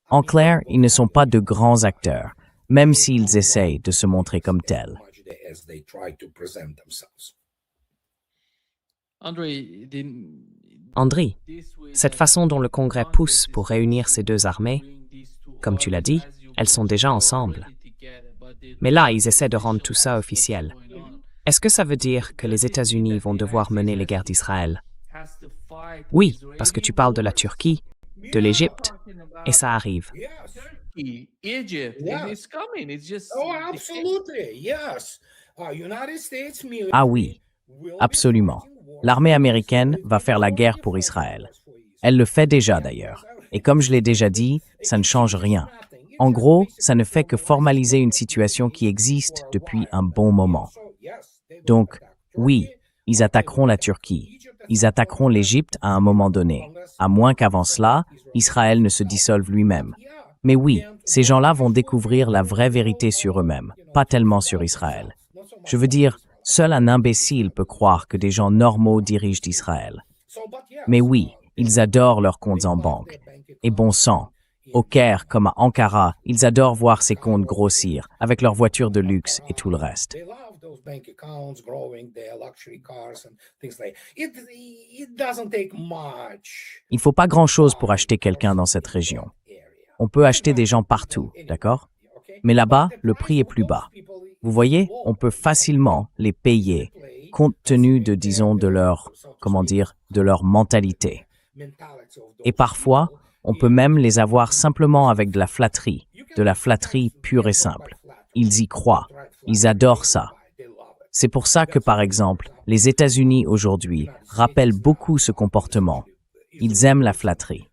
En clair, ils ne sont pas de grands acteurs, même s'ils essayent de se montrer comme tels. André, cette façon dont le Congrès pousse pour réunir ces deux armées, comme tu l'as dit, elles sont déjà ensemble. Mais là, ils essaient de rendre tout ça officiel. Est-ce que ça veut dire que les États-Unis vont devoir mener les guerres d'Israël? Oui, parce que tu parles de la Turquie, de l'Égypte, et ça arrive. Ah oui, absolument. L'armée américaine va faire la guerre pour Israël. Elle le fait déjà d'ailleurs. Et comme je l'ai déjà dit, ça ne change rien. En gros, ça ne fait que formaliser une situation qui existe depuis un bon moment. Donc, oui, ils attaqueront la Turquie. Ils attaqueront l'Égypte à un moment donné, à moins qu'avant cela, Israël ne se dissolve lui-même. Mais oui, ces gens-là vont découvrir la vraie vérité sur eux-mêmes, pas tellement sur Israël. Je veux dire, seul un imbécile peut croire que des gens normaux dirigent Israël. Mais oui, ils adorent leurs comptes en banque. Et bon sang, au Caire comme à Ankara, ils adorent voir ces comptes grossir, avec leurs voitures de luxe et tout le reste. Il ne faut pas grand-chose pour acheter quelqu'un dans cette région. On peut acheter des gens partout, d'accord? Mais là-bas, le prix est plus bas. Vous voyez, on peut facilement les payer, compte tenu de, disons, de leur mentalité. Et parfois, on peut même les avoir simplement avec de la flatterie pure et simple. Ils y croient, ils adorent ça. C'est pour ça que, par exemple, les États-Unis aujourd'hui rappellent beaucoup ce comportement. Ils aiment la flatterie.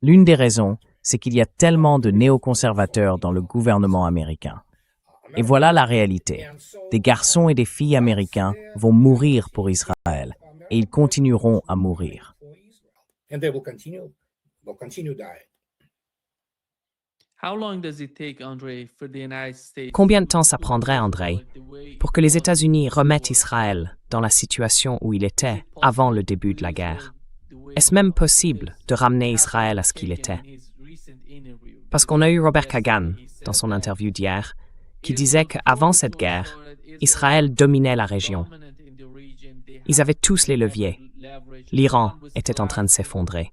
L'une des raisons, c'est qu'il y a tellement de néoconservateurs dans le gouvernement américain. Et voilà la réalité. Des garçons et des filles américains vont mourir pour Israël, et ils continueront à mourir. And they will continue dying. How long does it take, Andre, for the United States? Combien de temps ça prendrait, André, pour que les États-Unis remettent Israël dans la situation où il était avant le début de la guerre? Est-ce même possible de ramener Israël à ce qu'il était? Parce qu'on a eu Robert Kagan, dans son interview d'hier, qui disait qu'avant cette guerre, Israël dominait la région. Ils avaient tous les leviers. L'Iran était en train de s'effondrer.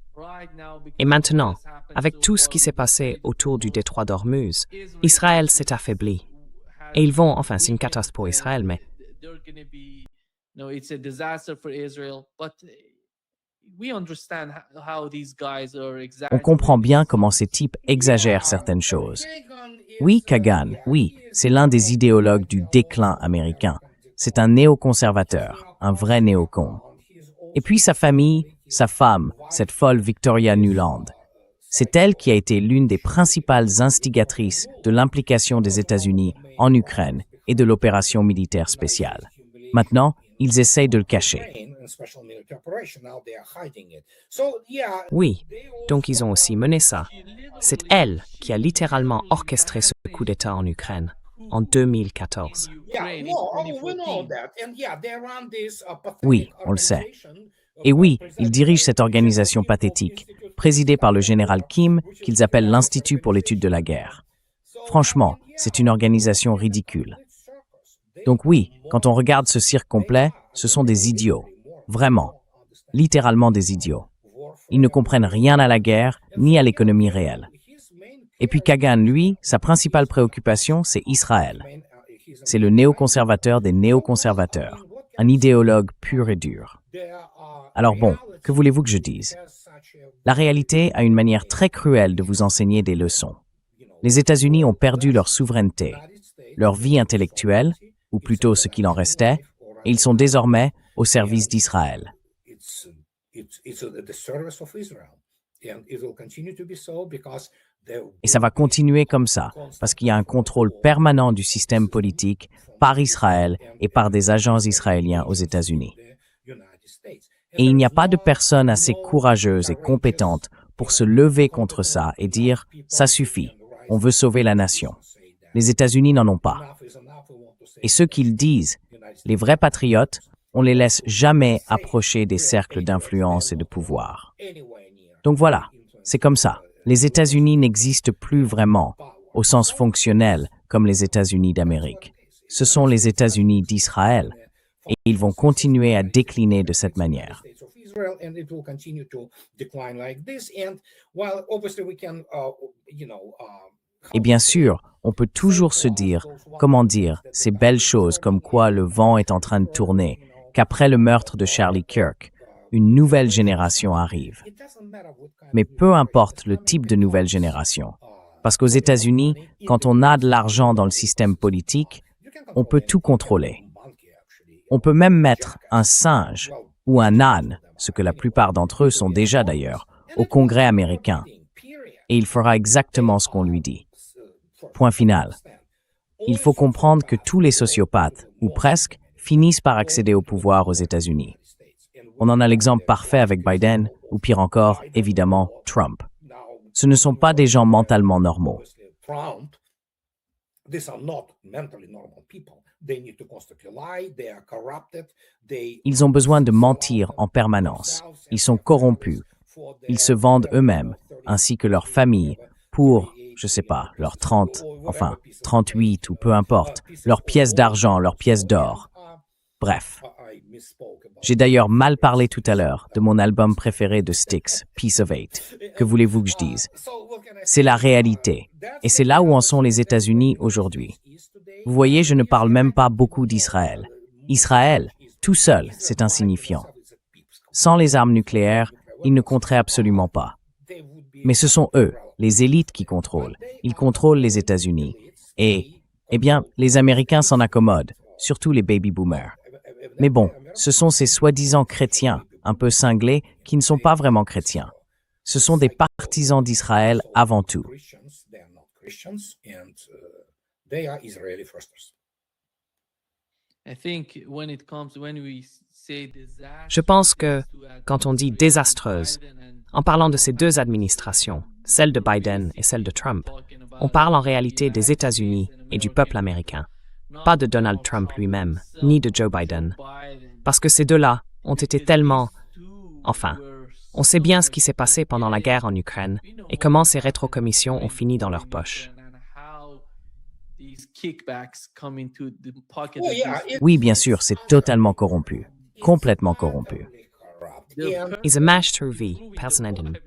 Et maintenant, avec tout ce qui s'est passé autour du détroit d'Ormuz, Israël s'est affaibli. Et ils vont, enfin, c'est une catastrophe pour Israël, mais No, it's a disaster for Israel, but we understand how these guys are On comprend bien comment ces types exagèrent certaines choses. Oui, Kagan, oui, c'est l'un des idéologues du déclin américain. C'est un néoconservateur, un vrai néocon. Et puis sa famille, sa femme, cette folle Victoria Nuland. C'est elle qui a été l'une des principales instigatrices de l'implication des États-Unis en Ukraine et de l'opération militaire spéciale. Maintenant, ils essayent de le cacher. oui, donc ils ont aussi mené ça. C'est elle qui a littéralement orchestré ce coup d'État en Ukraine en 2014. Oui, on le sait. Et oui, ils dirigent cette organisation pathétique, présidée par le général Kim, qu'ils appellent l'Institut pour l'étude de la guerre. Franchement, c'est une organisation ridicule. Donc oui, quand on regarde ce cirque complet, ce sont des idiots. Vraiment. Littéralement des idiots. Ils ne comprennent rien à la guerre, ni à l'économie réelle. Et puis Kagan, lui, sa principale préoccupation, c'est Israël. C'est le néoconservateur des néoconservateurs, un idéologue pur et dur. Alors bon, que voulez-vous que je dise? La réalité a une manière très cruelle de vous enseigner des leçons. Les États-Unis ont perdu leur souveraineté, leur vie intellectuelle, ou plutôt ce qu'il en restait, et ils sont désormais au service d'Israël. Et ça va continuer comme ça, parce qu'il y a un contrôle permanent du système politique par Israël et par des agents israéliens aux États-Unis. Et il n'y a pas de personne assez courageuse et compétente pour se lever contre ça et dire « ça suffit, on veut sauver la nation ». Les États-Unis n'en ont pas. Et ceux qui le disent, les vrais patriotes, on les laisse jamais approcher des cercles d'influence et de pouvoir. Donc voilà, c'est comme ça. Les États-Unis n'existent plus vraiment, au sens fonctionnel, comme les États-Unis d'Amérique. Ce sont les États-Unis d'Israël, et ils vont continuer à décliner de cette manière. Et bien sûr, on peut toujours se dire, comment dire, ces belles choses comme quoi le vent est en train de tourner, qu'après le meurtre de Charlie Kirk, une nouvelle génération arrive. Mais peu importe le type de nouvelle génération, parce qu'aux États-Unis, quand on a de l'argent dans le système politique, on peut tout contrôler. On peut même mettre un singe ou un âne, ce que la plupart d'entre eux sont déjà d'ailleurs, au Congrès américain, et il fera exactement ce qu'on lui dit. Point final. Il faut comprendre que tous les sociopathes, ou presque, finissent par accéder au pouvoir aux États-Unis. On en a l'exemple parfait avec Biden, ou pire encore, évidemment, Trump. Ce ne sont pas des gens mentalement normaux. Ils ont besoin de mentir en permanence. Ils sont corrompus. Ils se vendent eux-mêmes, ainsi que leurs familles, pour, je sais pas, leurs 38 ou peu importe, leurs pièces d'argent, leurs pièces d'or. Bref. J'ai d'ailleurs mal parlé tout à l'heure de mon album préféré de Styx, Piece of Eight. Que voulez-vous que je dise? C'est la réalité. Et c'est là où en sont les États-Unis aujourd'hui. Vous voyez, je ne parle même pas beaucoup d'Israël. Israël, tout seul, c'est insignifiant. Sans les armes nucléaires, ils ne compteraient absolument pas. Mais ce sont eux, les élites qui contrôlent. Ils contrôlent les États-Unis. Et, eh bien, les Américains s'en accommodent, surtout les baby boomers. Mais bon, ce sont ces soi-disant chrétiens, un peu cinglés, qui ne sont pas vraiment chrétiens. Ce sont des partisans d'Israël avant tout. Je pense que, quand on dit désastreuse, en parlant de ces deux administrations, celle de Biden et celle de Trump, on parle en réalité des États-Unis et du peuple américain, pas de Donald Trump lui-même, ni de Joe Biden. Parce que ces deux-là ont été tellement... Enfin, on sait bien ce qui s'est passé pendant la guerre en Ukraine et comment ces rétrocommissions ont fini dans leur poche. Oui, bien sûr, c'est totalement corrompu. Complètement corrompu. Is a mash through V, personen.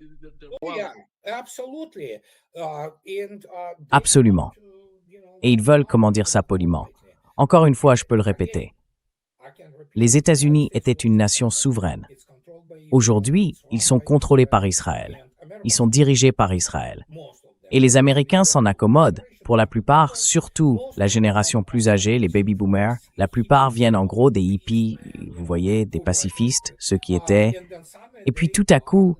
Absolument. Et ils veulent, comment dire ça poliment. Encore une fois, je peux le répéter. Les États-Unis étaient une nation souveraine. Aujourd'hui, ils sont contrôlés par Israël. Ils sont dirigés par Israël. Et les Américains s'en accommodent. Pour la plupart, surtout la génération plus âgée, les baby boomers, la plupart viennent en gros des hippies, vous voyez, des pacifistes, ceux qui étaient. Et puis tout à coup,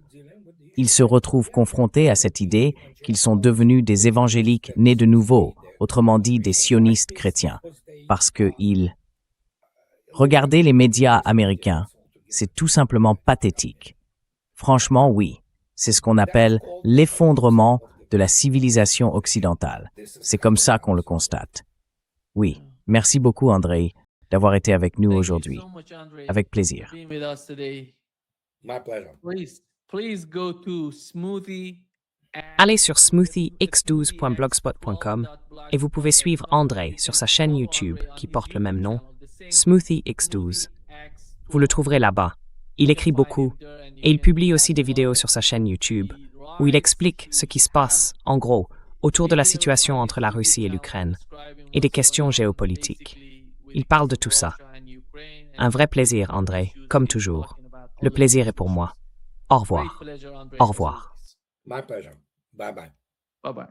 ils se retrouvent confrontés à cette idée qu'ils sont devenus des évangéliques nés de nouveau, autrement dit des sionistes chrétiens, parce qu'ils... Regardez les médias américains, c'est tout simplement pathétique. Franchement, oui, c'est ce qu'on appelle l'effondrement de la civilisation occidentale. C'est comme ça qu'on le constate. Oui, merci beaucoup Andrei d'avoir été avec nous aujourd'hui. Avec plaisir. My pleasure. Please go to smoothie. Allez sur smoothiex12.blogspot.com et vous pouvez suivre Andrei sur sa chaîne YouTube qui porte le même nom, SmoothieX12. Vous le trouverez là-bas. Il écrit beaucoup et il publie aussi des vidéos sur sa chaîne YouTube où il explique ce qui se passe, en gros, autour de la situation entre la Russie et l'Ukraine et des questions géopolitiques. Il parle de tout ça. Un vrai plaisir, Andrei, comme toujours. Le plaisir est pour moi. Au revoir. Au revoir. My pleasure. Bye bye. Bye bye.